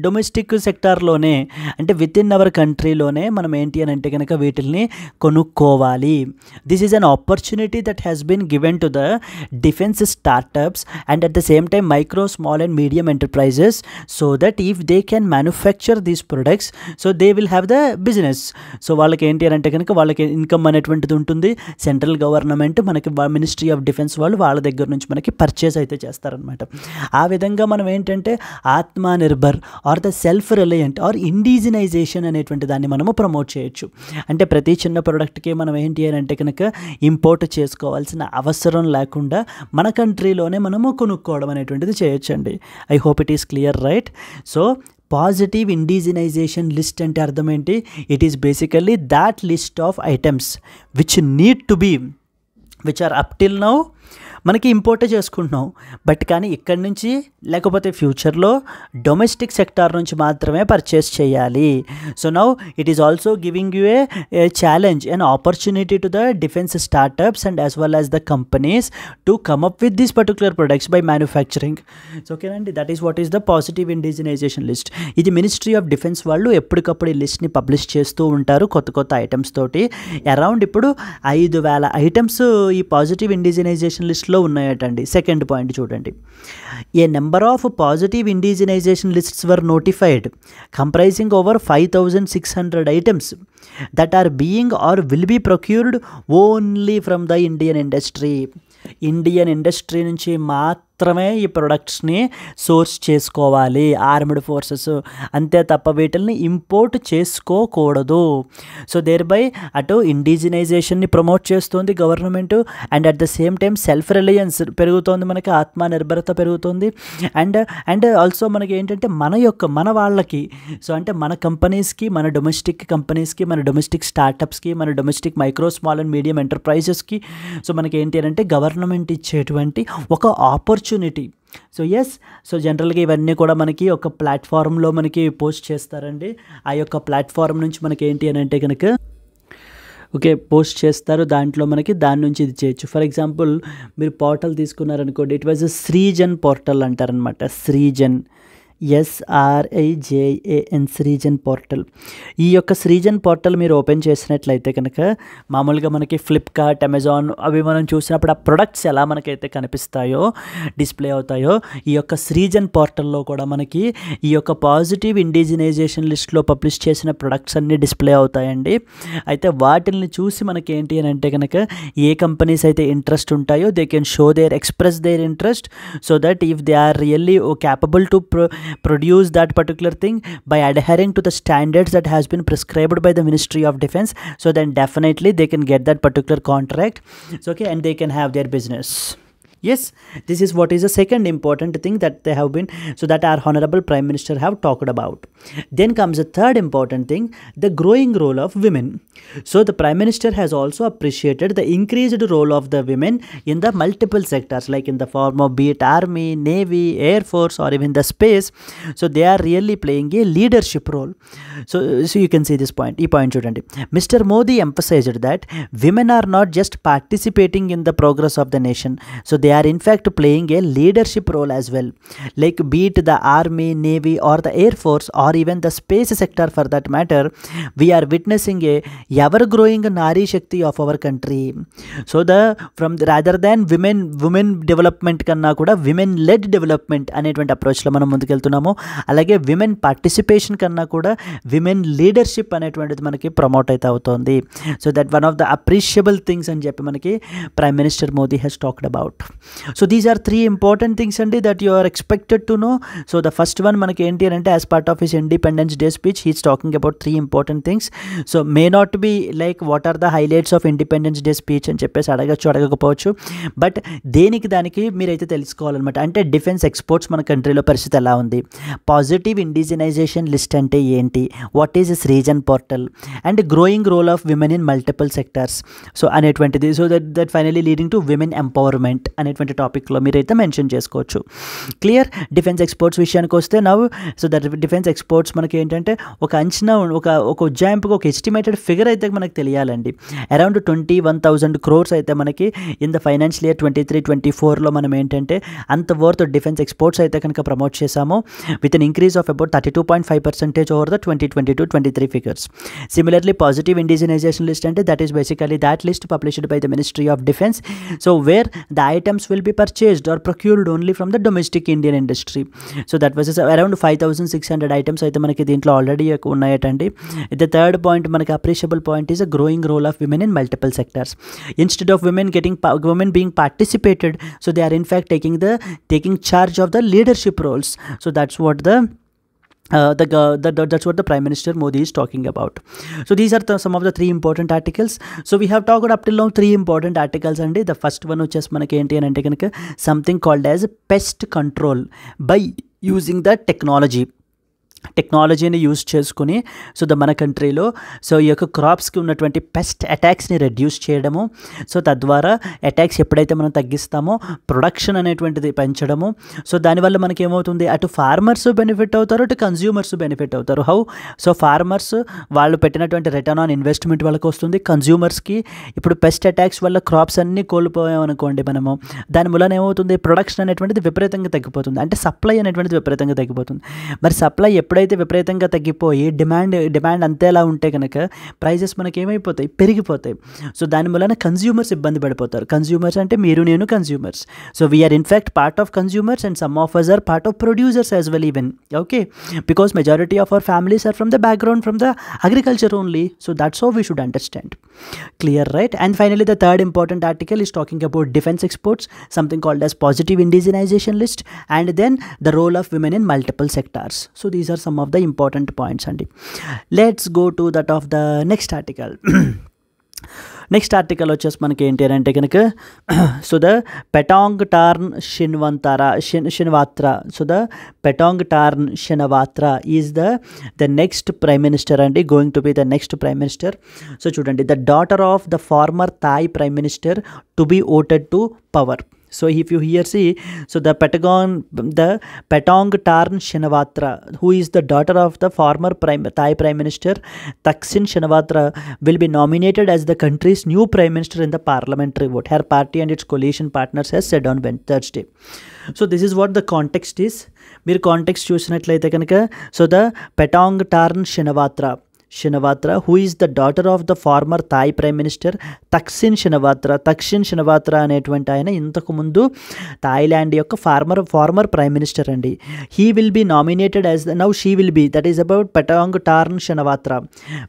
domestic సెక్టార్లోనే అంటే విత్ ఇన్ అవర్ కంట్రీలోనే మనం ఏంటి అని అంటే కనుక వీటిల్ని కొనుక్కోవాలి. This is an opportunity that has been given to the defence startups and at the same time micro small and medium enterprises so that if they can manufacture these products so they will have the business. So వాళ్ళకి ఏంటి అని అంటే కనుక వాళ్ళకి income అనేటువంటిది ఉంటుంది. Central government మనకి ministry of defence వాళ్ళు వాళ్ళ దగ్గర నుంచి మనకి పర్చేస్ అయితే చేస్తారనమాట. ఆ విధంగా మనం ఏంటంటే Atmanirbhar or the self reliant or indigenisation అనేటువంటి దాన్ని మనము ప్రమోట్ చేయొచ్చు. అంటే ప్రతి చిన్న ప్రోడక్ట్కి మనం ఏంటి అని అంటే కనుక ఇంపోర్ట్ చేసుకోవాల్సిన అవసరం లేకుండా మన కంట్రీలోనే మనము కొనుక్కోవడం అనేటువంటిది చేయొచ్చండి. I hope it is clear right. So positive indigenisation list అంటే అర్థం ఏంటి? It is basically that list of items which are up till now మనకి ఇంపోర్టే చేసుకుంటున్నాం బట్ కానీ ఇక్కడి నుంచి లేకపోతే ఫ్యూచర్లో డొమెస్టిక్ సెక్టార్ నుంచి మాత్రమే పర్చేస్ చేయాలి. So now it is also giving you a challenge and opportunity to the defence startups and as well as the companies to come up with these particular products by manufacturing. సో ఓకేనండి, that is what is the positive indigenisation list. ఇది ministry of defence వాళ్ళు ఎప్పటికప్పుడు ఈ లిస్ట్ని publish చేస్తూ ఉంటారు కొత్త items తోటి. అరౌండ్ ఇప్పుడు 5,000 ఐటమ్స్ ఈ పాజిటివ్ ఇండిజినైజేషన్ లిస్ట్లో ఉన్నాయటండి. సెకండ్ పాయింట్ చూడండి. A number of positive indigenisation lists were notified comprising over 5,600 items that are being or will be procured only from the Indian industry నుంచి మాత్రమే ఈ ప్రొడక్ట్స్ని సోర్స్ చేసుకోవాలి ఆర్మ్డ్ ఫోర్సెస్, అంతే తప్ప వీటిల్ని ఇంపోర్ట్ చేసుకోకూడదు. సో దేర్ బై అటు ఇండిజినైజేషన్ని ప్రమోట్ చేస్తుంది government and at the same time self reliance పెరుగుతోంది, మనకి ఆత్మనిర్భరత పెరుగుతుంది. అండ్ ఆల్సో మనకి ఏంటంటే మన వాళ్ళకి సో అంటే మన కంపెనీస్కి, మన డొమెస్టిక్ కంపెనీస్కి, మన డొమెస్టిక్ స్టార్టప్స్కి, మన domestic micro small and medium ఎంటర్ప్రైజెస్కి సో మనకి ఏంటి అంటే గవర్నమెంట్ ఇచ్చేటువంటి ఒక ఆపర్చునిటీ. సో సో జనరల్గా ఇవన్నీ కూడా మనకి ఒక ప్లాట్ఫామ్లో మనకి పోస్ట్ చేస్తారండి. ఆ యొక్క ప్లాట్ఫామ్ నుంచి మనకి ఏంటి అని అంటే కనుక పోస్ట్ చేస్తారు. దాంట్లో మనకి దాని నుంచి ఇది చేయొచ్చు. ఫర్ ఎగ్జాంపుల్ మీరు పోర్టల్ తీసుకున్నారనుకోండి, ఇట్ వాజ్ శ్రీజన్ పోర్టల్ అంటారనమాట. Srijan SRIJAN Srijan portal. ఈ యొక్క సృజన్ పోర్టల్ మీరు ఓపెన్ చేసినట్లయితే కనుక మామూలుగా మనకి ఫ్లిప్కార్ట్, అమెజాన్ అవి మనం చూసినప్పుడు ఆ ప్రొడక్ట్స్ ఎలా మనకైతే కనిపిస్తాయో, డిస్ప్లే అవుతాయో, ఈ యొక్క సృజన్ పోర్టల్లో కూడా మనకి ఈ యొక్క పాజిటివ్ ఇండిజినైజేషన్ లిస్ట్లో పబ్లిష్ చేసిన ప్రొడక్ట్స్ అన్నీ డిస్ప్లే అవుతాయండి. అయితే వాటిని చూసి మనకి ఏంటి అని అంటే కనుక ఏ కంపెనీస్ అయితే ఇంట్రెస్ట్ ఉంటాయో they can show their express their interest so that if they are really capable to produce that particular thing by adhering to the standards that has been prescribed by the Ministry of Defense, so then definitely they can get that particular contract, okay, and they can have their business. Yes, this is what is the second important thing that they have been, so that our honorable Prime Minister have talked about. Then comes the third important thing, the growing role of women. So the Prime Minister has also appreciated the increased role of the women in the multiple sectors, like in the form of be it army, navy, air force, or even the space. So they are really playing a leadership role. So you can see this point. Chudandi. Mr. Modi emphasized that women are not just participating in the progress of the nation. So they are in fact playing a leadership role as well, like be it the army, navy, or the air force, or even the space sector for that matter. We are witnessing a ever growing nari shakti of our country. So rather than women development kanna kuda women led development అనేటువంటి అప్రోచ్లో మనం ముందుకెళ్తున్నాము. అలాగే women participation కన్నా కూడా women leadership అనేటువంటిది మనకి promote అయితే అవుతుంది. So that one of the appreciable things అని చెప్పి మనకి prime minister Modi has talked about. So these are 3 important things అండి that you are expected to know. So the first one మనకి ఏంటి అని అంటే as part of his Independence Day speech he's talking about 3 important things. So may not be like what are the highlights of Independence Day speech అని చెప్పేసి అడగకపోవచ్చు, but దేనికి దానికి మీరైతే తెలుసుకోవాలన్నమాట. అంటే డిఫెన్స్ ఎక్స్పోర్ట్స్ మన కంట్రీలో పరిస్థితి ఎలా ఉంది, పాజిటివ్ ఇండిజినైజేషన్ లిస్ట్ అంటే ఏంటి, what is this reason portal, and growing role of women in multiple sectors so అనేటువంటిది. So that finally leading to women empowerment అనేటువంటి టాపిక్లో మీరైతే మెన్షన్ చేసుకోవచ్చు. క్లియర్. డిఫెన్స్ ఎక్స్పోర్ట్స్ విషయానికి వస్తే నవ్వు సో దట్ డిఫెన్స్ ఎక్స్పోర్ట్స్ మనకి ఏంటంటే ఒక అంచనా ఒక ఉజ్జాయింపుగా ఒక ఎస్టిమేటెడ్ ఫిగర్ అయితే మనకు తెలియాలండి. అరౌండ్ 21,000 crores అయితే మనకి ఇన్ ద ఫైనాన్షియల్ ఇయర్ 23-24లో మనం ఏంటంటే అంత వర్త్ డిఫెన్స్ ఎక్స్పోర్ట్స్ అయితే కనుక ప్రమోట్ చేశాము with an increase of about 32.5% over the 2022-23 figures. Similarly positive indigenisation list అంటే that is basically that list published by the Ministry of Defence. So where the items will be purchased or procured only from the domestic Indian industry. So that was around 5,600 items అయితే మనకి దీంట్లో already ఉన్నాయటండి. The third point మనకి appreciable point is a growing role of women in multiple sectors. Instead of women being participated, so they are in fact taking charge of the leadership roles. So that's what that's what the Prime Minister Modi is talking about. So these are some of the 3 important articles. So we have talked up till now 3 important articles, and the first one which is manaki enti ante kanaka something called as pest control by using the టెక్నాలజీని use చేసుకుని so మన కంట్రీలో so ఈ యొక్క క్రాప్స్కి ఉన్నటువంటి pest అటాక్స్ని reduce చేయడము. So తద్వారా attacks ఎప్పుడైతే మనం తగ్గిస్తామో ప్రొడక్షన్ అనేటువంటిది పెంచడము. సో దానివల్ల మనకి ఏమవుతుంది, అటు ఫార్మర్స్ బెనిఫిట్ అవుతారు, అటు కన్జ్యూమర్స్ బెనిఫిట్ అవుతారు. హౌ? సో ఫార్మర్స్ వాళ్ళు పెట్టినటువంటి రిటర్న్ ఆన్ ఇన్వెస్ట్మెంట్ వాళ్ళకి వస్తుంది. కన్జ్యూమర్స్కి ఇప్పుడు పెస్ట్ అటాక్స్ వల్ల క్రాప్స్ అన్నీ కోల్పోయామనుకోండి మనము, దాని మూలన ఏమవుతుంది, ప్రొడక్షన్ అనేటువంటిది విపరీతంగా తగ్గిపోతుంది, అంటే సప్లై అనేటువంటిది విపరీతంగా తగ్గిపోతుంది. మరి సప్లై ఎప్పుడైతే విపరీతంగా తగ్గిపోయి డిమాండ్ అంతేలా ఉంటే కనుక ప్రైజెస్ మనకి ఏమైపోతాయి, పెరిగిపోతాయి. సో దాని వలన కన్జ్యూమర్స్ ఇబ్బంది పడిపోతారు. కన్జ్యూమర్స్ అంటే మీరు నేను consumers. So we are in fact part of consumers and some of us are part of producers as well even. Okay, because majority of our families are from the background from the agriculture only. So that's how we should understand. Clear, right? And finally the third important article is talking about defense exports, something called as positive indigenization list, and then the role of women in multiple sectors. So these are some of the important points, and let's go to that of the next article. Next article వచ్చేసి మనకి ఏంటి అని అంటే కనుక so the Paetongtarn Shinawatra so the Paetongtarn Shinawatra is the next prime minister అండి, going to be the next prime minister. So చూడండి, the daughter of the former Thai prime minister to be voted to power. So if you here see, so the Petong Tarn Shinawatra, who is the daughter of the former Thai Prime Minister Thaksin Shinawatra, will be nominated as the country's new Prime Minister in the parliamentary vote. Her party and its coalition partners has said on Thursday. So this is what the context is. మీరు context చూసినట్లయితే కనుక so the Paetongtarn Shinawatra who is the daughter of the former Thai prime minister Thaksin Shinawatra అనేటువంటి ఆయన ఇంతకు ముందు Thailand యొక్క former prime minister అండి. He will be nominated as now she will be that is about Paetongtarn Shinawatra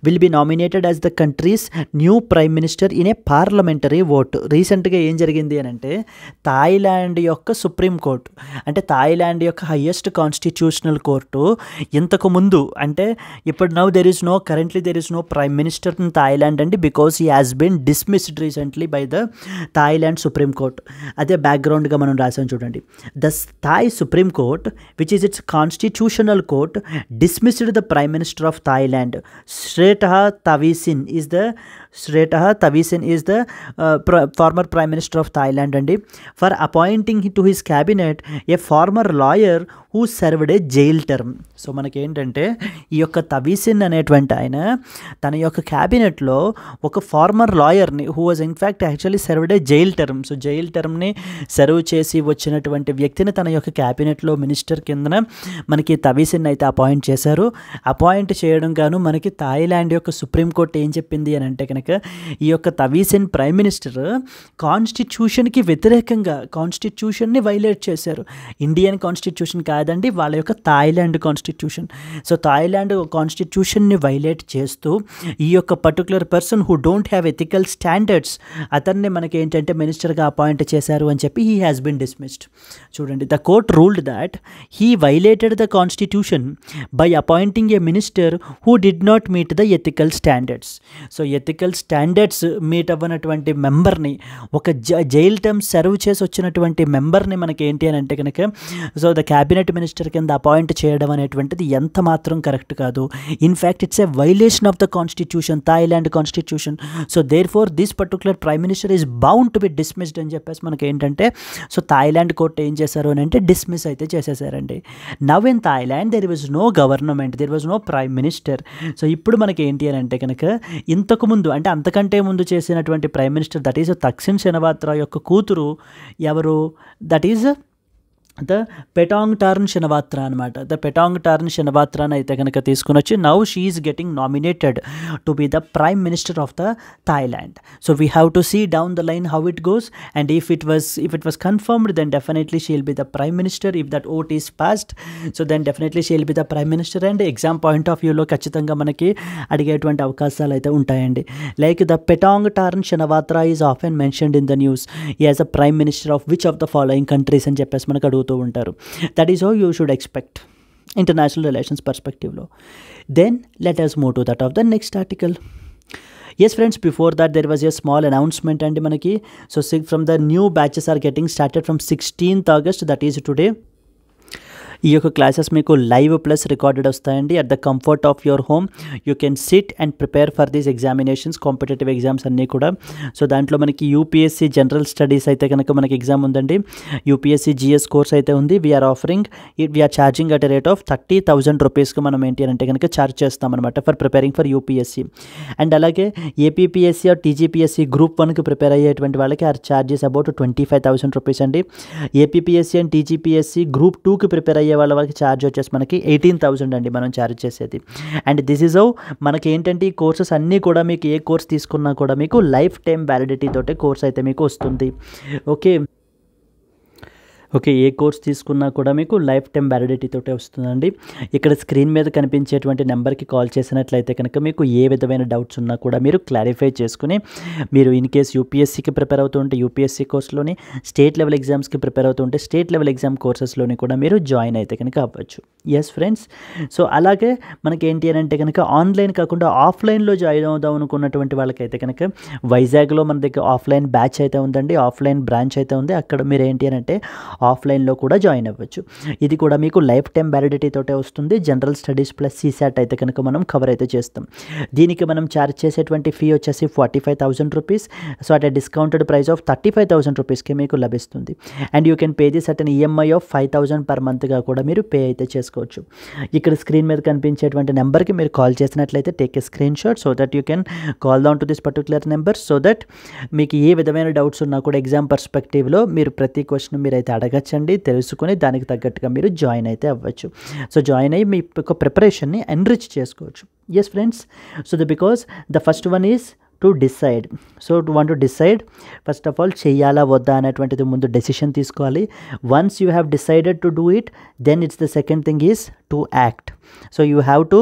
will be nominated as the country's new prime minister in a parliamentary vote. రీసెంట్గా ఏం జరిగింది అని అంటే Thailand యొక్క supreme court అంటే Thailand యొక్క highest constitutional court ఇంతకు ముందు అంటే ఇప్పుడు currently there is no prime minister in Thailand and because he has been dismissed recently by the Thailand Supreme Court. అదే బ్యాక్గ్రౌండ్గా మనం రాసాం చూడండి. The Thai Supreme Court, which is its constitutional court, dismissed the Prime Minister of Thailand. Srettha Thavisin is the former Prime Minister of Thailand and for appointing to his cabinet a former lawyer who served a jail term. So మనకి ఏంటంటే ఈ యొక్క తవీసిన్ అనేటువంటి ఆయన తన యొక్క క్యాబినెట్లో ఒక ఫార్మర్ లాయర్ని who was in fact actually served a jail term. So jail టర్మ్ని సర్వ్ చేసి వచ్చినటువంటి వ్యక్తిని తన యొక్క క్యాబినెట్లో మినిస్టర్ కిందన మనకి తవీసిన్ అయితే అపాయింట్ చేశారు. అపాయింట్ చేయడం గాను మనకి థాయిలాండ్ యొక్క సుప్రీంకోర్టు ఏం చెప్పింది అని అంటే కనుక ఈ యొక్క తవీసిన్ ప్రైమ్ మినిస్టర్ కాన్స్టిట్యూషన్కి వ్యతిరేకంగా కాన్స్టిట్యూషన్ని వైలేట్ చేశారు. ఇండియన్ కాన్స్టిట్యూషన్ కాదండి, వాళ్ళ యొక్క థాయిలాండ్ కాన్స్టిట్యూషన్. సో థాయిలాండ్ కాన్స్టిట్యూషన్ని వైలేట్ చేస్తూ ఈ యొక్క particular person who don't have ethical standards అతన్ని మనకి ఏంటంటే మినిస్టర్గా అపాయింట్ చేశారు అని చెప్పి హీ హ్యాస్ బిన్ డిస్మిస్డ్. చూడండి, the court ruled that he violated the constitution by appointing a minister who did not meet the ethical standards. So ethical standards meet అవ్వనటువంటి మెంబర్ని ఒక జైల్ టర్మ్ సర్వ్ చేసి వచ్చినటువంటి మెంబర్ని మనకి ఏంటి అని అంటే కనుక సో ద క్యాబినెట్ మినిస్టర్ కింద అపాయింట్ చేయడం అనేటువంటిది ఎంత మాత్రం కరెక్ట్ కాదు. In fact it's a violation of the constitution, Thailand constitution. So therefore this particular prime minister is bound to be dismissed అని చెప్పేసి మనకి ఏంటంటే సో థాయిలాండ్ కోర్టు ఏం చేశారు అని అంటే డిస్మిస్ అయితే చేసేసారండి. Now in Thailand there was no government, there was no prime minister. So ఇప్పుడు మనకి ఏంటి అని అంటే కనుక ఇంతకు ముందు అంటే అంతకంటే ముందు చేసినటువంటి prime minister that is Thaksin Shinawatra యొక్క కూతురు ఎవరు, that is the Paetongtarn Shinawatra అనమాట. ద పెటాంగ్ టార్న్ షినవాత్రాని అయితే కనుక తీసుకుని వచ్చి now she is getting nominated to be the prime minister of the Thailand. So we have to see down the line how it goes and if it was confirmed then definitely she will be the prime minister. If that vote is passed so then definitely she will be the prime minister. And exam point of వ్యూలో ఖచ్చితంగా మనకి అడిగేటువంటి అవకాశాలు అయితే ఉంటాయండి. Like the Paetongtarn Shinawatra is often mentioned in the news as a prime minister of which of the following countries అని చెప్పేసి మనకు అడుగుతూ ఉంటారు. That is how you should expect international relations పర్స్పెక్టివ్లో. Then let us move to that of the next article. Yes friends, before that there was a small announcement and manaki so from the new batches are getting started from 16th August, that is today. ఈ యొక్క classes మీకు live plus recorded వస్తాయండి. At the comfort of your home you can SIT and prepare for these examinations, competitive exams అన్నీ కూడా. So దాంట్లో మనకి UPSC general studies అయితే కనుక మనకి ఎగ్జామ్ ఉందండి. యూపీఎస్సీ జిఎస్ కోర్స్ అయితే ఉంది. We are charging at a rate of 30,000 రూపీస్కి మనం ఏంటి అంటే కనుక ఛార్జ్ చేస్తామన్నమాట for preparing for UPSC. And అలాగే ఏపీపీఎస్సీ ఆర్ టీజీపీఎస్సీ గ్రూప్ 1కి ప్రిపేర్ అయ్యేటువంటి వాళ్ళకి ఆర్ ఛార్జెస్ అబౌట్ 25,000 రూపీస్ అండి. ఏపీపీఎస్సీ అండ్ టీజీపీఎస్సీ గ్రూప్ 2కి ప్రిపేర్ అయ్యే వాళ్ళ వరకు ఛార్జ్ వచ్చేసి మనకి 18,000 అండి మనం ఛార్జ్ చేసేది. అండ్ దిస్ ఈజ్ హౌ మనకి ఏంటంటే ఈ కోర్సెస్ అన్నీ కూడా మీకు ఏ కోర్స్ తీసుకున్నా కూడా మీకు లైఫ్ టైం వ్యాలిడిటీ తోటే కోర్స్ అయితే మీకు వస్తుంది. ఓకే, ఏ కోర్స్ తీసుకున్నా కూడా మీకు లైఫ్ టైం వ్యాలిడిటీ తోటే వస్తుందండి. ఇక్కడ స్క్రీన్ మీద కనిపించేటువంటి నెంబర్కి కాల్ చేసినట్లయితే కనుక మీకు ఏ విధమైన డౌట్స్ ఉన్నా కూడా మీరు క్లారిఫై చేసుకుని మీరు ఇన్ కేస్ యూపీఎస్సీకి ప్రిపేర్ అవుతుంటే యూపీఎస్సీ కోర్సులోని, స్టేట్ లెవెల్ ఎగ్జామ్స్కి ప్రిపేర్ అవుతుంటే స్టేట్ లెవెల్ ఎగ్జామ్ కోర్సెస్లోని కూడా మీరు జాయిన్ అయితే కనుక అవ్వచ్చు. ఎస్ ఫ్రెండ్స్, సో అలాగే మనకి ఏంటి అని అంటే కనుక ఆన్లైన్ కాకుండా ఆఫ్లైన్లో జాయిన్ అవుదాం అనుకున్నటువంటి వాళ్ళకైతే కనుక వైజాగ్లో మన దగ్గర ఆఫ్లైన్ బ్యాచ్ అయితే ఉందండి, ఆఫ్లైన్ బ్రాంచ్ అయితే ఉంది. అక్కడ మీరు ఏంటి అని అంటే ఆఫ్లైన్లో కూడా జాయిన్ అవ్వచ్చు. ఇది కూడా మీకు లైఫ్ టైం వ్యాలిడిటీ తోటే వస్తుంది. జనరల్ స్టడీస్ ప్లస్ సీసాట్ అయితే కనుక మనం కవర్ అయితే చేస్తాం. దీనికి మనం ఛార్జ్ చేసేటువంటి ఫీ వచ్చేసి 45,000 rupees. So at discounted price of 35,000 రూపీస్కి మీకు లభిస్తుంది. And you can pay this at an EMI of 5,000 per మంత్గా కూడా మీరు పే అయితే చేసుకోవచ్చు. ఇక్కడ స్క్రీన్ మీద కనిపించేటువంటి నెంబర్కి మీరు కాల్ చేసినట్లయితే take a screen shot so that you can call down to this particular number so that మీకు ఏ విధమైన డౌట్స్ ఉన్నా కూడా ఎగ్జామ్ పర్స్పెక్టివ్లో మీరు ప్రతి క్వశ్చన్ మీరైతే అడగ అడగచ్చండి, తెలుసుకొని దానికి తగ్గట్టుగా మీరు జాయిన్ అయితే అవ్వచ్చు. సో జాయిన్ అయ్యి మీ యొక్క ప్రిపరేషన్ని ఎన్రిచ్ చేసుకోవచ్చు. Yes friends, so because the first one is to decide. So to want to decide, first of all చేయాలా వద్దా అనేటువంటిది ముందు డెసిషన్ తీసుకోవాలి. Once you have decided to do it, then it's the second thing is to act. So you have to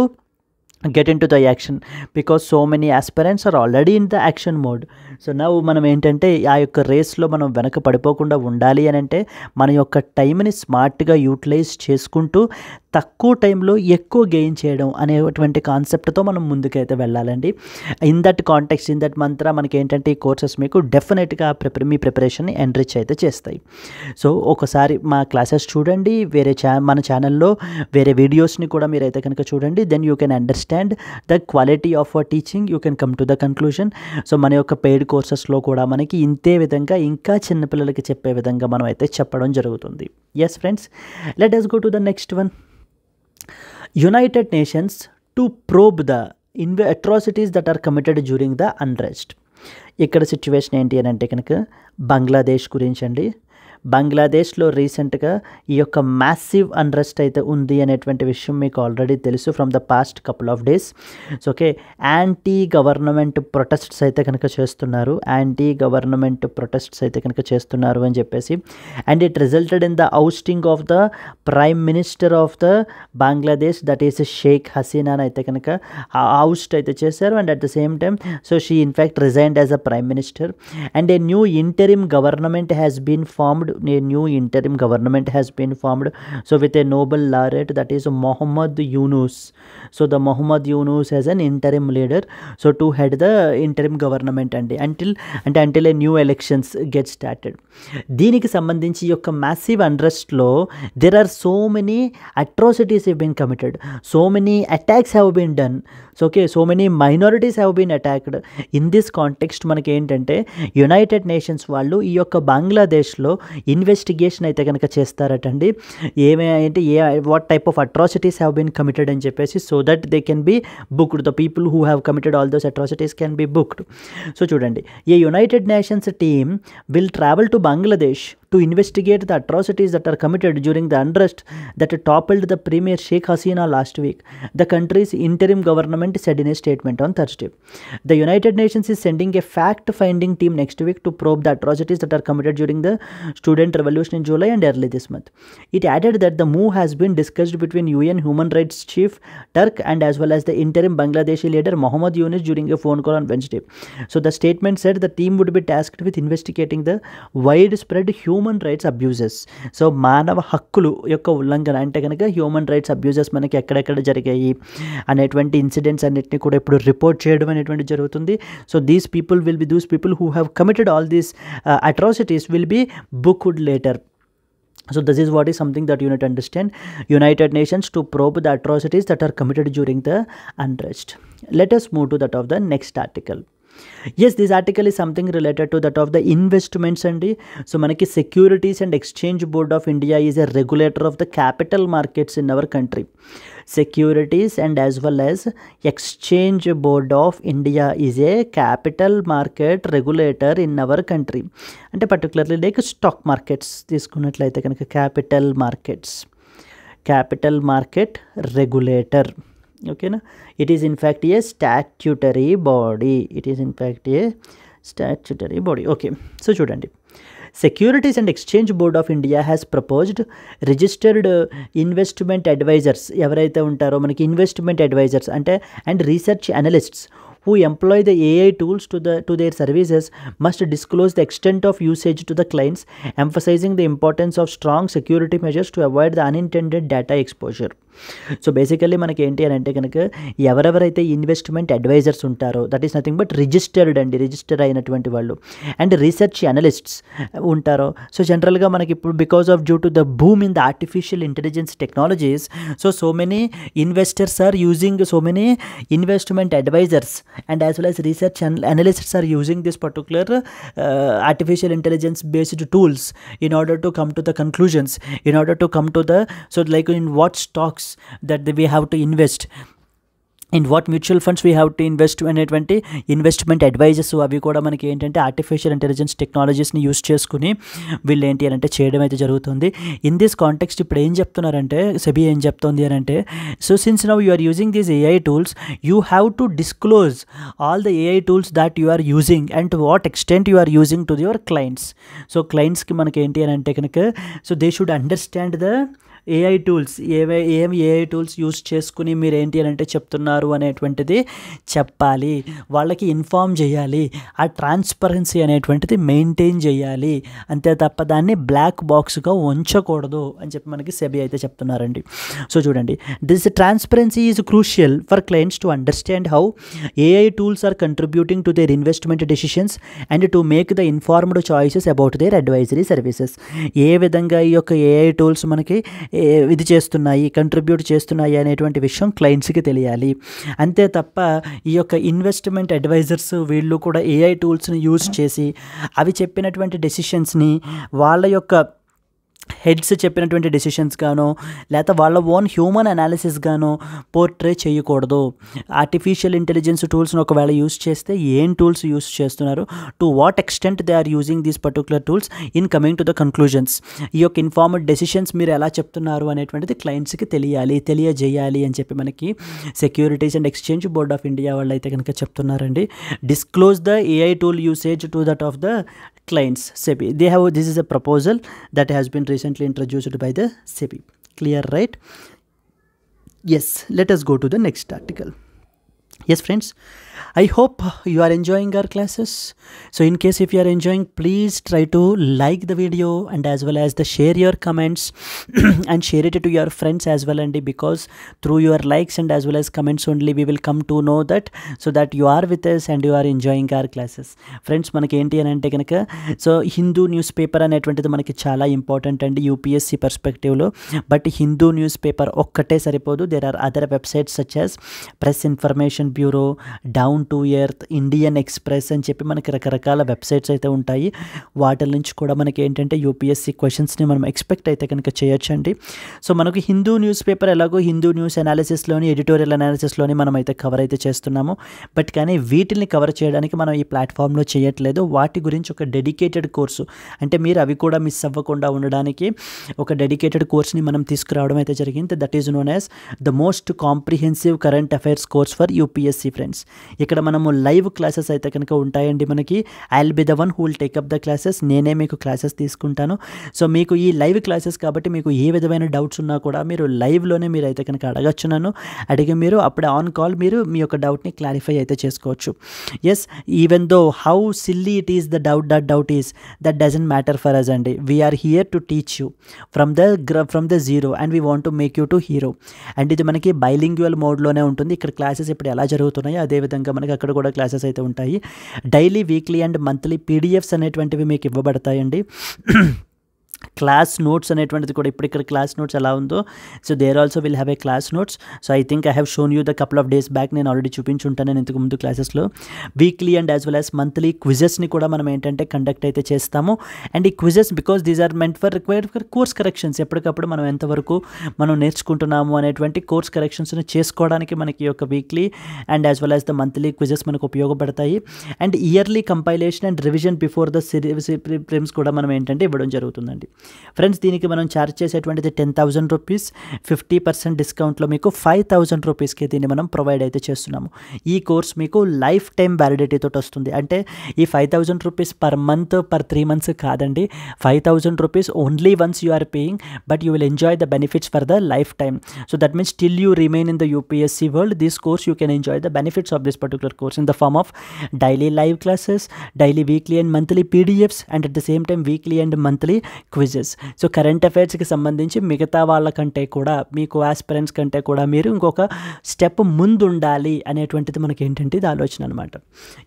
get into the action because so many aspirants are already in the action mode. So now మనం ఏంటంటే ఆ యొక్క రేస్లో మనం వెనక పడిపోకుండా ఉండాలి అని అంటే మన యొక్క టైంని స్మార్ట్గా యూటిలైజ్ చేసుకుంటూ తక్కువ టైంలో ఎక్కువ గెయిన్ చేయడం అనేటువంటి కాన్సెప్ట్తో మనం ముందుకైతే వెళ్ళాలండి. In that context, in that మంత్ర మనకి ఏంటంటే ఈ కోర్సెస్ మీకు డెఫినెట్గా మీ ప్రిపరేషన్ని ఎన్రిచ్ అయితే చేస్తాయి. సో ఒకసారి మా క్లాసెస్ చూడండి, మన ఛానల్లో వేరే వీడియోస్ని కూడా మీరైతే కనుక చూడండి. Then you can understand the quality of our teaching, you can come to the conclusion. So మన యొక్క పెయిడ్ కోర్సెస్లో కూడా మనకి ఇంతే విధంగా ఇంకా చిన్నపిల్లలకి చెప్పే విధంగా మనం అయితే చెప్పడం జరుగుతుంది. Yes friends, let us go to the next one. United Nations to probe the atrocities that are committed during the unrest. ఇక్కడ సిచ్యువేషన్ ఏంటి అని అంటే కనుక బంగ్లాదేశ్ గురించి అండి. బంగ్లాదేశ్లో రీసెంట్గా ఈ యొక్క మ్యాసివ్ అన్రెస్ట్ అయితే ఉంది అనేటువంటి విషయం మీకు ఆల్రెడీ తెలుసు from the past couple of days. So okay, anti government protests అయితే కనుక చేస్తున్నారు, అని చెప్పేసి. And it resulted in the ousting of the prime minister of the Bangladesh, that is Sheikh Hasina అయితే కనుక ఔస్ట్ అయితే చేశారు. And at the same time so she in fact resigned as a prime minister. And a new interim government has been formed. A new interim government has been formed, so with a Nobel laureate, that is Mohammad Yunus. So the Mohammad Yunus as an interim leader, so to head the interim government until a new elections get started. దీనికి సంబంధించి యొక్క massive unrest లో there are so many atrocities have been committed, so many attacks have been done. So okay, so many minorities have been attacked. In this context మనకి ఏంటంటే United nations వాళ్ళు ఈ యొక్క బంగ్లాదేశ్లో ఇన్వెస్టిగేషన్ అయితే కనుక చేస్తారటండి. What type of atrocities have been committed అని చెప్పేసి, so that they can be booked. The people who have committed all those atrocities can be booked. So చూడండి, a United Nations team will travel to Bangladesh to investigate the atrocities that are committed during the unrest that toppled the Premier Sheikh Hasina last week, the country's interim government said in a statement on Thursday. The United Nations is sending a fact-finding team next week to probe the atrocities that are committed during the student revolution in July and early this month. It added that the move has been discussed between UN Human Rights Chief Turk and as well as the interim Bangladeshi leader Mohammad Yunus during a phone call on Wednesday. So the statement said the team would be tasked with investigating the widespread human rights abuses. So మానవ హక్కులు యొక్క ఉల్లంఘన అంటే కనుక human rights abuses మనకి ఎక్కడెక్కడ జరిగాయి అనేటువంటి ఇన్సిడెంట్స్ అన్నిటిని కూడా ఇప్పుడు రిపోర్ట్ చేయడం అనేటువంటి జరుగుతుంది. So these people who have committed all these atrocities will be booked later. So this is what is something that you need to understand. United Nations to probe the atrocities that are committed during the unrest. Let us move to that of the next article. Yes, this article is something related to that of the investments and so manaki Securities and Exchange Board of India is a regulator of the capital markets in our country. Securities and as well as Exchange Board of India is a capital market regulator in our country. And particularly like stock markets తీసుకున్నట్లయితే కనుక capital market regulator. Okay, na? It is in fact a statutory body. Okay, so చూడండి, Securities and Exchange Board of India has proposed registered investment advisors, ఎవరైతే ఉంటారో మనకి investment advisors అంటే and research analysts who employ the AI tools to their services must disclose the extent of usage to the clients, emphasizing the importance of strong security measures to avoid the unintended data exposure. So basically మనకి ఏంటి అని అంటే కనుక ఎవరెవరైతే investment advisers ఉంటారో that is nothing but register అయినటువంటి వాళ్ళు and research analysts ఉంటారో. సో జనరల్గా మనకి ఇప్పుడు because of due to the boom in the artificial intelligence technologies so many investors are using so many investment advisers and as well as research analysts are using this particular artificial intelligence based tools in order to come to the conclusions, in order to come to the, so like in what stocks that we have to invest. In what mutual funds we have to invest అనేటువంటి investment advisors అవి కూడా మనకి ఏంటంటే artificial intelligence టెక్నాలజీస్ని use చేసుకుని వీళ్ళు ఏంటి అని అంటే చేయడం అయితే జరుగుతుంది. ఇన్ దిస్ కాంటెక్స్ట్ ఇప్పుడు ఏం చెప్తున్నారంటే సెబీ ఏం చెప్తుంది అని అంటే, so since now you are using these AI tools you have to disclose all the AI tools that you are using and to what extent you are using to your clients. So క్లయింట్స్కి మనకి ఏంటి అని అంటే కనుక so they should understand the AI tools ఏం AI tools use చేసుకుని మీరు ఏంటి అని అంటే చెప్తున్నారు అనేటువంటిది చెప్పాలి, వాళ్ళకి ఇన్ఫార్మ్ చేయాలి, ఆ ట్రాన్స్పరెన్సీ అనేటువంటిది మెయింటైన్ చేయాలి, అంతే తప్ప దాన్ని బ్లాక్ బాక్స్గా ఉంచకూడదు అని చెప్పి మనకి సెబీ అయితే చెప్తున్నారండి. సో చూడండి, this transparency is crucial for clients to understand how AI tools are contributing to their investment decisions and to make the informed choices about their advisory services. ఏ విధంగా ఈ యొక్క ఏఐ టూల్స్ మనకి ఇది చేస్తున్నాయి, కంట్రిబ్యూట్ చేస్తున్నాయి అనేటువంటి విషయం క్లయింట్స్కి తెలియాలి. అంతే తప్ప ఈ యొక్క ఇన్వెస్ట్మెంట్ అడ్వైజర్స్ వీళ్ళు కూడా ఏఐ టూల్స్ని యూజ్ చేసి అవి చెప్పినటువంటి డెసిషన్స్ని వాళ్ళ యొక్క హెడ్స్ చెప్పినటువంటి డెసిషన్స్ గానో లేకపోతే వాళ్ళ ఓన్ హ్యూమన్ అనాలిసిస్ గానో పోర్ట్రే చేయకూడదు. ఆర్టిఫిషియల్ ఇంటెలిజెన్స్ టూల్స్ని ఒకవేళ యూస్ చేస్తే ఏం టూల్స్ యూస్ చేస్తున్నారు, to what extent they are using these particular tools in coming to the conclusions, ఈ యొక్క ఇన్ఫార్మ్డ్ డెసిషన్స్ మీరు ఎలా చెప్తున్నారు అనేటువంటిది క్లయింట్స్కి తెలియజేయాలి అని చెప్పి మనకి securities and exchange board of India వాళ్ళు అయితే కనుక చెప్తున్నారండి. Disclose the AI tool usage to that of the clients SEBI. This is a proposal that has been recently introduced by the SEBI. Clear, right? Yes, let us go to the next article. Yes friends, I hope you are enjoying our classes. So in case if you are enjoying, please try to like the video and as well as the share your comments and share it to your friends as well, and because through your likes and as well as comments only we will come to know that so that you are with us and you are enjoying our classes. Friends, మనకి ఏంటి అని అంటే కనుక so Hindu news paper అనేటువంటిది మనకి చాలా important అండి UPSC పర్స్పెక్టివ్లో. బట్ హిందూ న్యూస్ పేపర్ ఒక్కటే సరిపోదు. There are other websites such as Press Information Bureau, Down to Earth, Indian Express అని చెప్పి మనకి రకరకాల వెబ్సైట్స్ అయితే ఉంటాయి. వాటి నుంచి కూడా మనకి ఏంటంటే యూపీఎస్సీ క్వశ్చన్స్ని మనం ఎక్స్పెక్ట్ అయితే కనుక చేయొచ్చండి. సో మనకు హిందూ న్యూస్ పేపర్ ఎలాగో హిందూ న్యూస్ అనాలిసిస్లోని ఎడిటోరియల్ అనాలిసిస్లోని మనం అయితే కవర్ అయితే చేస్తున్నాము. బట్ కానీ వీటిని కవర్ చేయడానికి మనం ఈ ప్లాట్ఫామ్లో చేయట్లేదు. వాటి గురించి ఒక డెడికేటెడ్ కోర్సు, అంటే మీరు అవి కూడా మిస్ అవ్వకుండా ఉండడానికి ఒక డెడికేటెడ్ కోర్స్ని మనం తీసుకురావడం అయితే జరిగింది. That is known as the most comprehensive current affairs course for UPSC friends. ఇక్కడ మనము లైవ్ క్లాసెస్ అయితే కనుక ఉంటాయండి మనకి. I will be the one who will take up the classes. నేనే మీకు క్లాసెస్ తీసుకుంటాను. సో మీకు ఈ లైవ్ క్లాసెస్ కాబట్టి మీకు ఏ విధమైన డౌట్స్ ఉన్నా కూడా మీరు లైవ్లోనే మీరు అయితే కనుక అడగచ్చు. నన్ను అడిగి మీరు అప్పుడే ఆన్ కాల్ మీరు మీ యొక్క డౌట్ని క్లారిఫై అయితే చేసుకోవచ్చు. Yes, even though how silly it is the doubt is, that doesn't matter for us అండి. We're here to teach you from the zero and we want to make you to hero. అండ్ ఇది మనకి bilingual మోడ్లోనే ఉంటుంది. ఇక్కడ classes ఇప్పుడు ఎలా జరుగుతున్నాయో అదేవిధంగా మనకి అక్కడ కూడా క్లాసెస్ అయితే ఉంటాయి. Daily, weekly and monthly PDFs అనేటువంటివి మీకు ఇవ్వబడతాయండి. క్లాస్ నోట్స్ అనేటువంటిది కూడా ఇప్పుడు ఇక్కడ క్లాస్ నోట్స్ ఎలా ఉందో so there also will have a class notes. So I think I have shown you the couple of days back. నేను ఆల్రెడీ చూపించుంటాను నేను ఇంతకు ముందు క్లాసెస్లో. Weekly and as well as monthly క్విజెస్ని కూడా మనం ఏంటంటే కండక్ట్ అయితే చేస్తాము. అండ్ ఈ quizzes because these are meant for required for course corrections. ఎప్పటికప్పుడు మనం ఎంతవరకు మనం నేర్చుకుంటున్నాము అనేటువంటి కోర్స్ కరెక్షన్స్ని చేసుకోవడానికి మనకి యొక్క weekly and as well as the monthly quizzes మనకు ఉపయోగపడతాయి. And yearly compilation and revision before the prelims కూడా మనం ఏంటంటే ఇవ్వడం జరుగుతుందండి. ఫ్రెండ్స్, దీనికి మనం ఛార్జ్ చేసేటువంటిది 10,000 రూపీస్. 50% డిస్కౌంట్లో మీకు 5,000 రూపీస్కి దీన్ని మనం ప్రొవైడ్ అయితే చేస్తున్నాము. ఈ కోర్స్ మీకు లైఫ్ టైం వ్యాలిడిటీతో వస్తుంది. అంటే ఈ 5,000 rupees per month, per 3 months కాదండి. 5,000 rupees only once you are paying, but you will enjoy the benefits for the lifetime. So that means till you remain in the UPSC world, this course you can enjoy the benefits of this particular course in the form of daily live classes, daily, weekly and monthly PDFs, and at the same time weekly and monthly quizzes. So current అఫైర్స్కి సంబంధించి మిగతా వాళ్ళకంటే కూడా మీకు aspirants కంటే కూడా మీరు ఇంకొక స్టెప్ ముందు ఉండాలి అనేటువంటిది మనకి ఏంటంటే ఇది ఆలోచన అనమాట.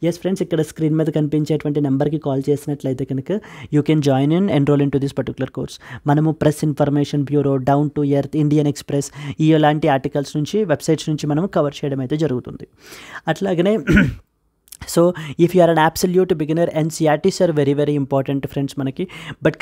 ఎస్ ఫ్రెండ్స్, ఇక్కడ స్క్రీన్ మీద కనిపించేటువంటి నెంబర్కి కాల్ చేసినట్లయితే కనుక you can join in enrol in to this particular course. మనము Press Information Bureau, Down to Earth, Indian Express ఇలాంటి ఆర్టికల్స్ నుంచి, వెబ్సైట్స్ నుంచి మనం కవర్ చేయడం అయితే జరుగుతుంది. అట్లాగనే so if you are an absolute beginner, NCERTs are very very important friends మనకి. బట్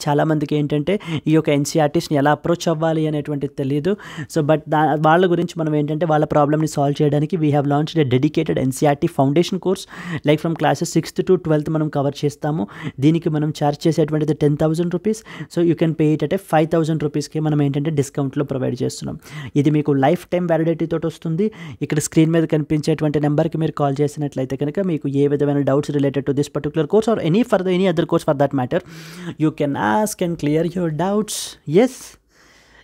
చాలామందికి ఏంటంటే ఈ యొక్క ఎన్సీఆర్టీస్ని ఎలా అప్రోచ్ అవ్వాలి అనేటువంటిది తెలియదు. సో బట్ వాళ్ళ గురించి మనం ఏంటంటే వాళ్ళ ప్రాబ్లమ్ని సాల్వ్ చేయడానికి we have launched a dedicated NCERT foundation course. Like from classes 6th to 12th మనం కవర్ చేస్తాము. దీనికి మనం ఛార్జ్ చేసేటువంటిది 10,000 rupees. So you can pay it అంటే 5,000 రూపీస్కి మనం ఏంటంటే డిస్కౌంట్లో ప్రొవైడ్ చేస్తున్నాం. ఇది మీకు లైఫ్ టైం వ్యాలిడిటీ తోటి వస్తుంది. ఇక్కడ స్క్రీన్ మీద కనిపించేటువంటి నెంబర్కి మీరు కాల్ చేసినట్లయితే కనుక మీకు ఏ విధమైన doubts related to this particular course or any other course for that matter, you can ask and clear your doubts.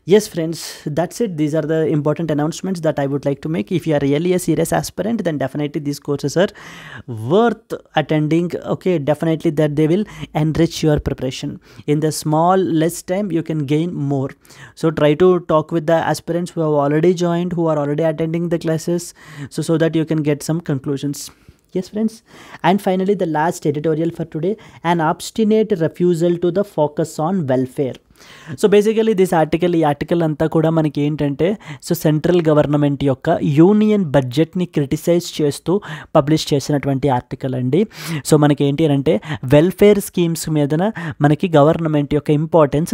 Yes friends, that's it. These are the important announcements that I would like to make. If you are really a serious aspirant, then definitely these courses are worth attending. Okay, definitely that they will enrich your preparation. In the small less time you can gain more. So try to talk with the aspirants who have already joined, who are already attending the classes, so that you can get some conclusions. Yes friends, and finally the last editorial for today, an obstinate refusal to the focus on welfare. So basically this article, ఈ article అంతా కూడా మనకి ఏంటంటే so central government యొక్క union బడ్జెట్ని criticise చేస్తూ publish చేసినటువంటి article అండి. సో మనకి ఏంటి అంటే వెల్ఫేర్ స్కీమ్స్ మీదన మనకి గవర్నమెంట్ యొక్క ఇంపార్టెన్స్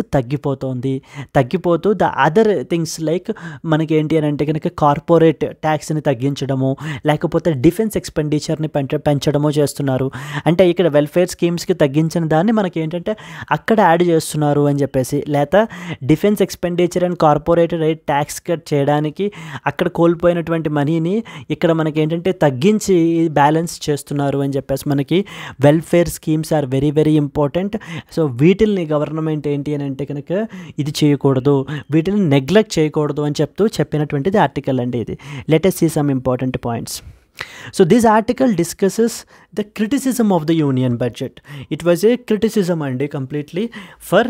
తగ్గిపోతూ ద అదర్ థింగ్స్ లైక్ మనకి ఏంటి అంటే కనుక కార్పొరేట్ ట్యాక్స్ని తగ్గించడము, లేకపోతే డిఫెన్స్ ఎక్స్పెండిచర్ని పెంచడము చేస్తున్నారు. అంటే ఇక్కడ వెల్ఫేర్ స్కీమ్స్కి తగ్గించిన దాన్ని మనకి ఏంటంటే అక్కడ యాడ్ చేస్తున్నారు అని చెప్పేసి, లేదా defence expenditure and corporate rate tax cut చేయడానికి అక్కడ కోల్పోయినటువంటి మనీని ఇక్కడ మనకి ఏంటంటే తగ్గించి బ్యాలెన్స్ చేస్తున్నారు అని చెప్పేసి మనకి welfare schemes are very very important. So వీటిల్ని గవర్నమెంట్ ఏంటి అని అంటే కనుక ఇది చేయకూడదు, వీటిని నెగ్లెక్ట్ చేయకూడదు అని చెప్పినటువంటిది ఆర్టికల్ అండి ఇది. Let us see some important points. So this article discusses the criticism of the union budget. It was a criticism and completely for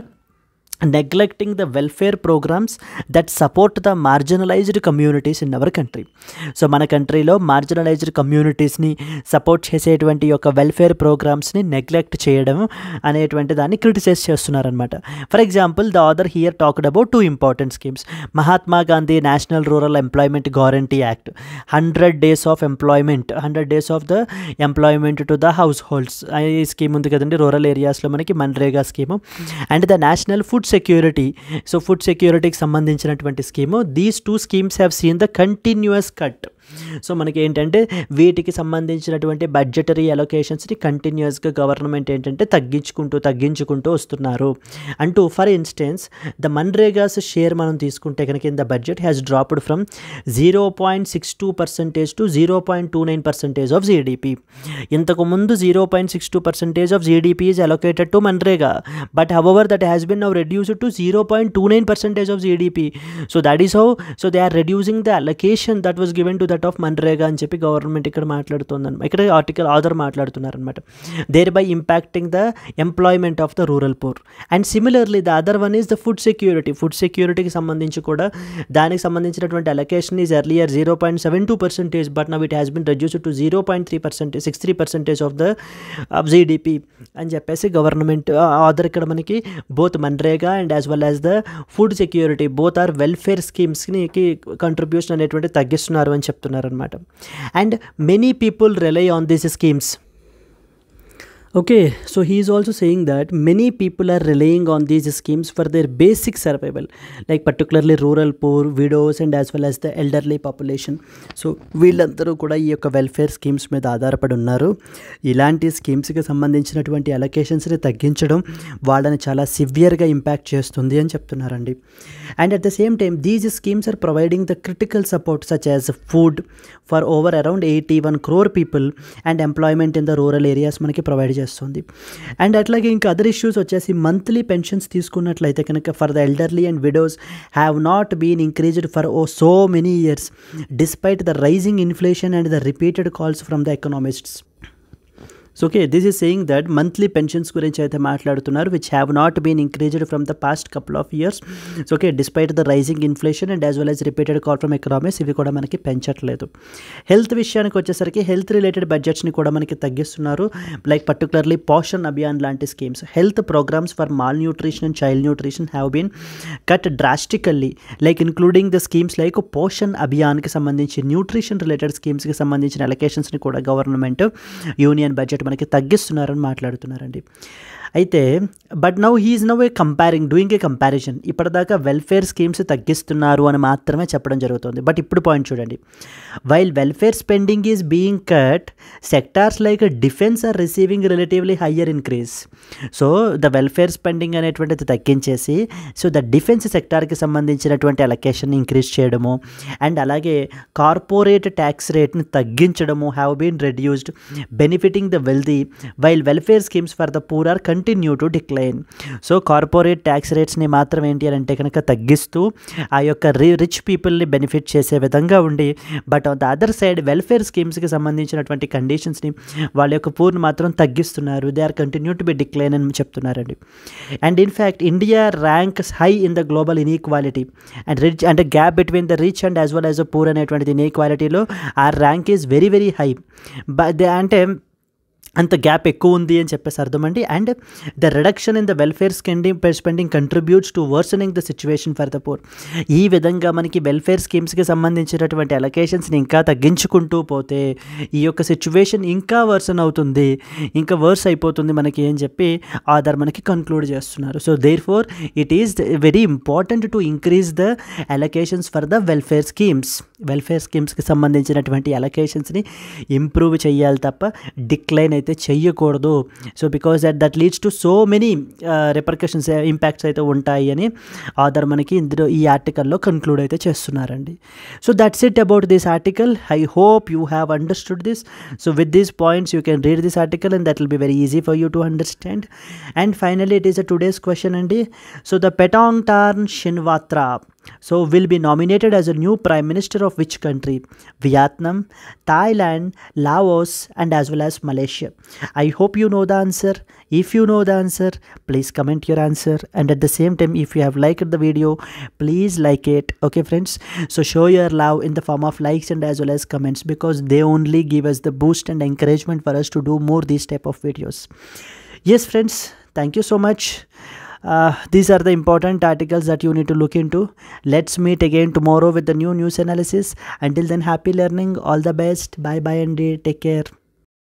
neglecting the welfare programs that support the marginalized communities in our country. So మన కంట్రీలో marginalised కమ్యూనిటీస్ని support చేసేటువంటి యొక్క welfare ప్రోగ్రామ్స్ని neglect చేయడం అనేటువంటి దాన్ని criticise చేస్తున్నారనమాట. For example the author here talked about 2 important schemes. Mahatma Gandhi national rural employment guarantee act, 100 days of employment, 100 days of the employment to the households. ఈ scheme ఉంది కదండి రూరల్ ఏరియాస్లో మనకి MNREGA scheme. And the national food security, so food సెక్యూరిటీకి సంబంధించినటువంటి scheme. These 2 schemes have seen the continuous cut. So మనకి ఏంటంటే వీటికి సంబంధించినటువంటి బడ్జెటరీ అలొకేషన్స్ని కంటిన్యూస్గా గవర్నమెంట్ ఏంటంటే తగ్గించుకుంటూ వస్తున్నారు అంటూ. For instance the MNREGA's share మనం తీసుకుంటే కనుక in the budget has dropped from 0.62% to 0.29% of GDP. ఇంతకుముందు 0.62% of GDP is allocated to MNREGA, but however that has been now reduced to 0.29% of GDP. So that is how so they are reducing the allocation that was given to that of MNREGA అని చెప్పి government ఇక్కడ మాట్లాడుతుందన్నమాట. ఇక్కడ article author మాట్లాడుతున్నారనమాట. There by impacting the employment of the rural poor. And similarly the other one is the food సెక్యూరిటీకి సంబంధించి కూడా దానికి సంబంధించినటువంటి allocation is earlier 0.72%, but now it has been reduced to 0.63% of the GDP అని చెప్పేసి government author ఇక్కడ మనకి both MNREGA and as well as the food security both are welfare స్కీమ్స్కి కంట్రిబ్యూషన్ అనేటువంటి తగ్గిస్తున్నారు అని చెప్తున్నారనమాట. And many people rely on these schemes. Okay, so he is also saying that many people are relying on these schemes for their basic survival, like particularly rural poor, widows and as well as the elderly population. So వీళ్ళందరూ కూడా ఈ యొక్క welfare schemes మీద ఆధారపడి ఉన్నారు. ఇలాంటి స్కీమ్స్కి సంబంధించినటువంటి అలొకేషన్స్ని తగ్గించడం వాళ్ళని చాలా సివియర్గా ఇంపాక్ట్ చేస్తుంది అని చెప్తున్నారండి. And at the same time these schemes are providing the critical support such as food for over around 81 crore people and employment in the rural areas మనకి ప్రొవైడ్ చేస్తుంది. అండ్ అట్లాగే ఇంకా అదర్ ఇష్యూస్ వచ్చేసి monthly pensions తీసుకున్నట్లయితే కనుక for the elderly and widows have not been increased for so many years despite the rising inflation and the repeated calls from the economists. So okay, this is saying that monthly pensions గురించి అయితే మాట్లాడుతున్నారు, which have not been increased from the past couple of years. So okay, despite the rising inflation and as well as repeated call from economies, ఇవి కూడా మనకి పెంచట్లేదు. Health విషయానికి వచ్చేసరికి health related బడ్జెట్స్ని కూడా మనకి తగ్గిస్తున్నారు, లైక్ పర్టికులర్లీ పోషన్ అభియాన్ లాంటి schemes. Health programmes for malnutrition and child nutrition have been cut drastically, like including the schemes like Poshan అభియాన్కి సంబంధించి న్యూట్రిషన్ రిలేటెడ్ స్కీమ్స్కి సంబంధించిన అలొకేషన్స్ని కూడా గవర్నమెంట్ యూనియన్ బడ్జెట్ మనకి తగ్గిస్తున్నారని మాట్లాడుతున్నారండి. అయితే but now he is now doing a comparison. ఇప్పటిదాకా వెల్ఫేర్ స్కీమ్స్ తగ్గిస్తున్నారు అని మాత్రమే చెప్పడం జరుగుతుంది. బట్ ఇప్పుడు పాయింట్ చూడండి, while welfare spending is being cut, sectors like defence are receiving relatively higher increase. So the welfare spending అనేటువంటిది తగ్గించేసి సో ద డిఫెన్స్ సెక్టార్కి సంబంధించినటువంటి అలొకేషన్ ఇంక్రీజ్ చేయడము అండ్ అలాగే కార్పొరేట్ ట్యాక్స్ రేట్ని తగ్గించడము have been reduced, benefiting the wealthy, while welfare schemes for the poor are continue to decline. So corporate tax రేట్స్ని మాత్రం ఏంటి అని అంటే కనుక తగ్గిస్తూ ఆ యొక్క రిచ్ పీపుల్ని బెనిఫిట్ చేసే విధంగా ఉండి, but on the other side welfare స్కీమ్స్కి సంబంధించినటువంటి కండిషన్స్ని వాళ్ళ యొక్క పూర్ని మాత్రం తగ్గిస్తున్నారు. They are continue to be decline అని చెప్తున్నారండి. And in fact India ranks high in the global inequality and rich and gap between the rich and as well as the poor అనేటువంటిది ఇన్ఈక్వాలిటీలో ఆ rank is very very high. అంటే అంత gap ఎక్కువ ఉంది అని చెప్పేసి అర్థమండి. And the reduction in the welfare spending contributes to worsening the situation for the poor. ఈ విధంగా మనకి వెల్ఫేర్ స్కీమ్స్కి సంబంధించినటువంటి అలొకేషన్స్ని ఇంకా తగ్గించుకుంటూ పోతే ఈ యొక్క సిచ్యువేషన్ ఇంకా వర్సన్ అవుతుంది, ఇంకా వర్స్ అయిపోతుంది మనకి అని చెప్పి ఆధార్ మనకి కన్క్లూడ్ చేస్తున్నారు. So therefore it is very important to increase the allocations for the welfare స్కీమ్స్కి సంబంధించినటువంటి అలొకేషన్స్ని ఇంప్రూవ్ చేయాలి తప్ప డిక్లైన్ అయితే చెయ్యకూడదు. So because that leads to so many repercussions, impacts అయితే ఉంటాయి అని ఆధార్ మనకి ఇందులో ఈ ఆర్టికల్లో కన్క్లూడ్ అయితే చేస్తున్నారండి. So that's it about this article. I hope you have understood this. So with these points you can read this article and that will be very easy for you to understand. And finally it is a today's question అండి. So the Paetongtarn Shinawatra will be nominated as a new Prime Minister of which country? Vietnam, Thailand, Laos and as well as Malaysia. I hope you know the answer. If you know the answer, please comment your answer, and at the same time if you have liked the video, please like it. Okay friends, so show your love in the form of likes and as well as comments, because they only give us the boost and encouragement for us to do more these type of videos. Yes friends, thank you so much. These are the important articles that you need to look into. Let's meet again tomorrow with the new news analysis. Until then, happy learning. All the best. Bye bye and take care.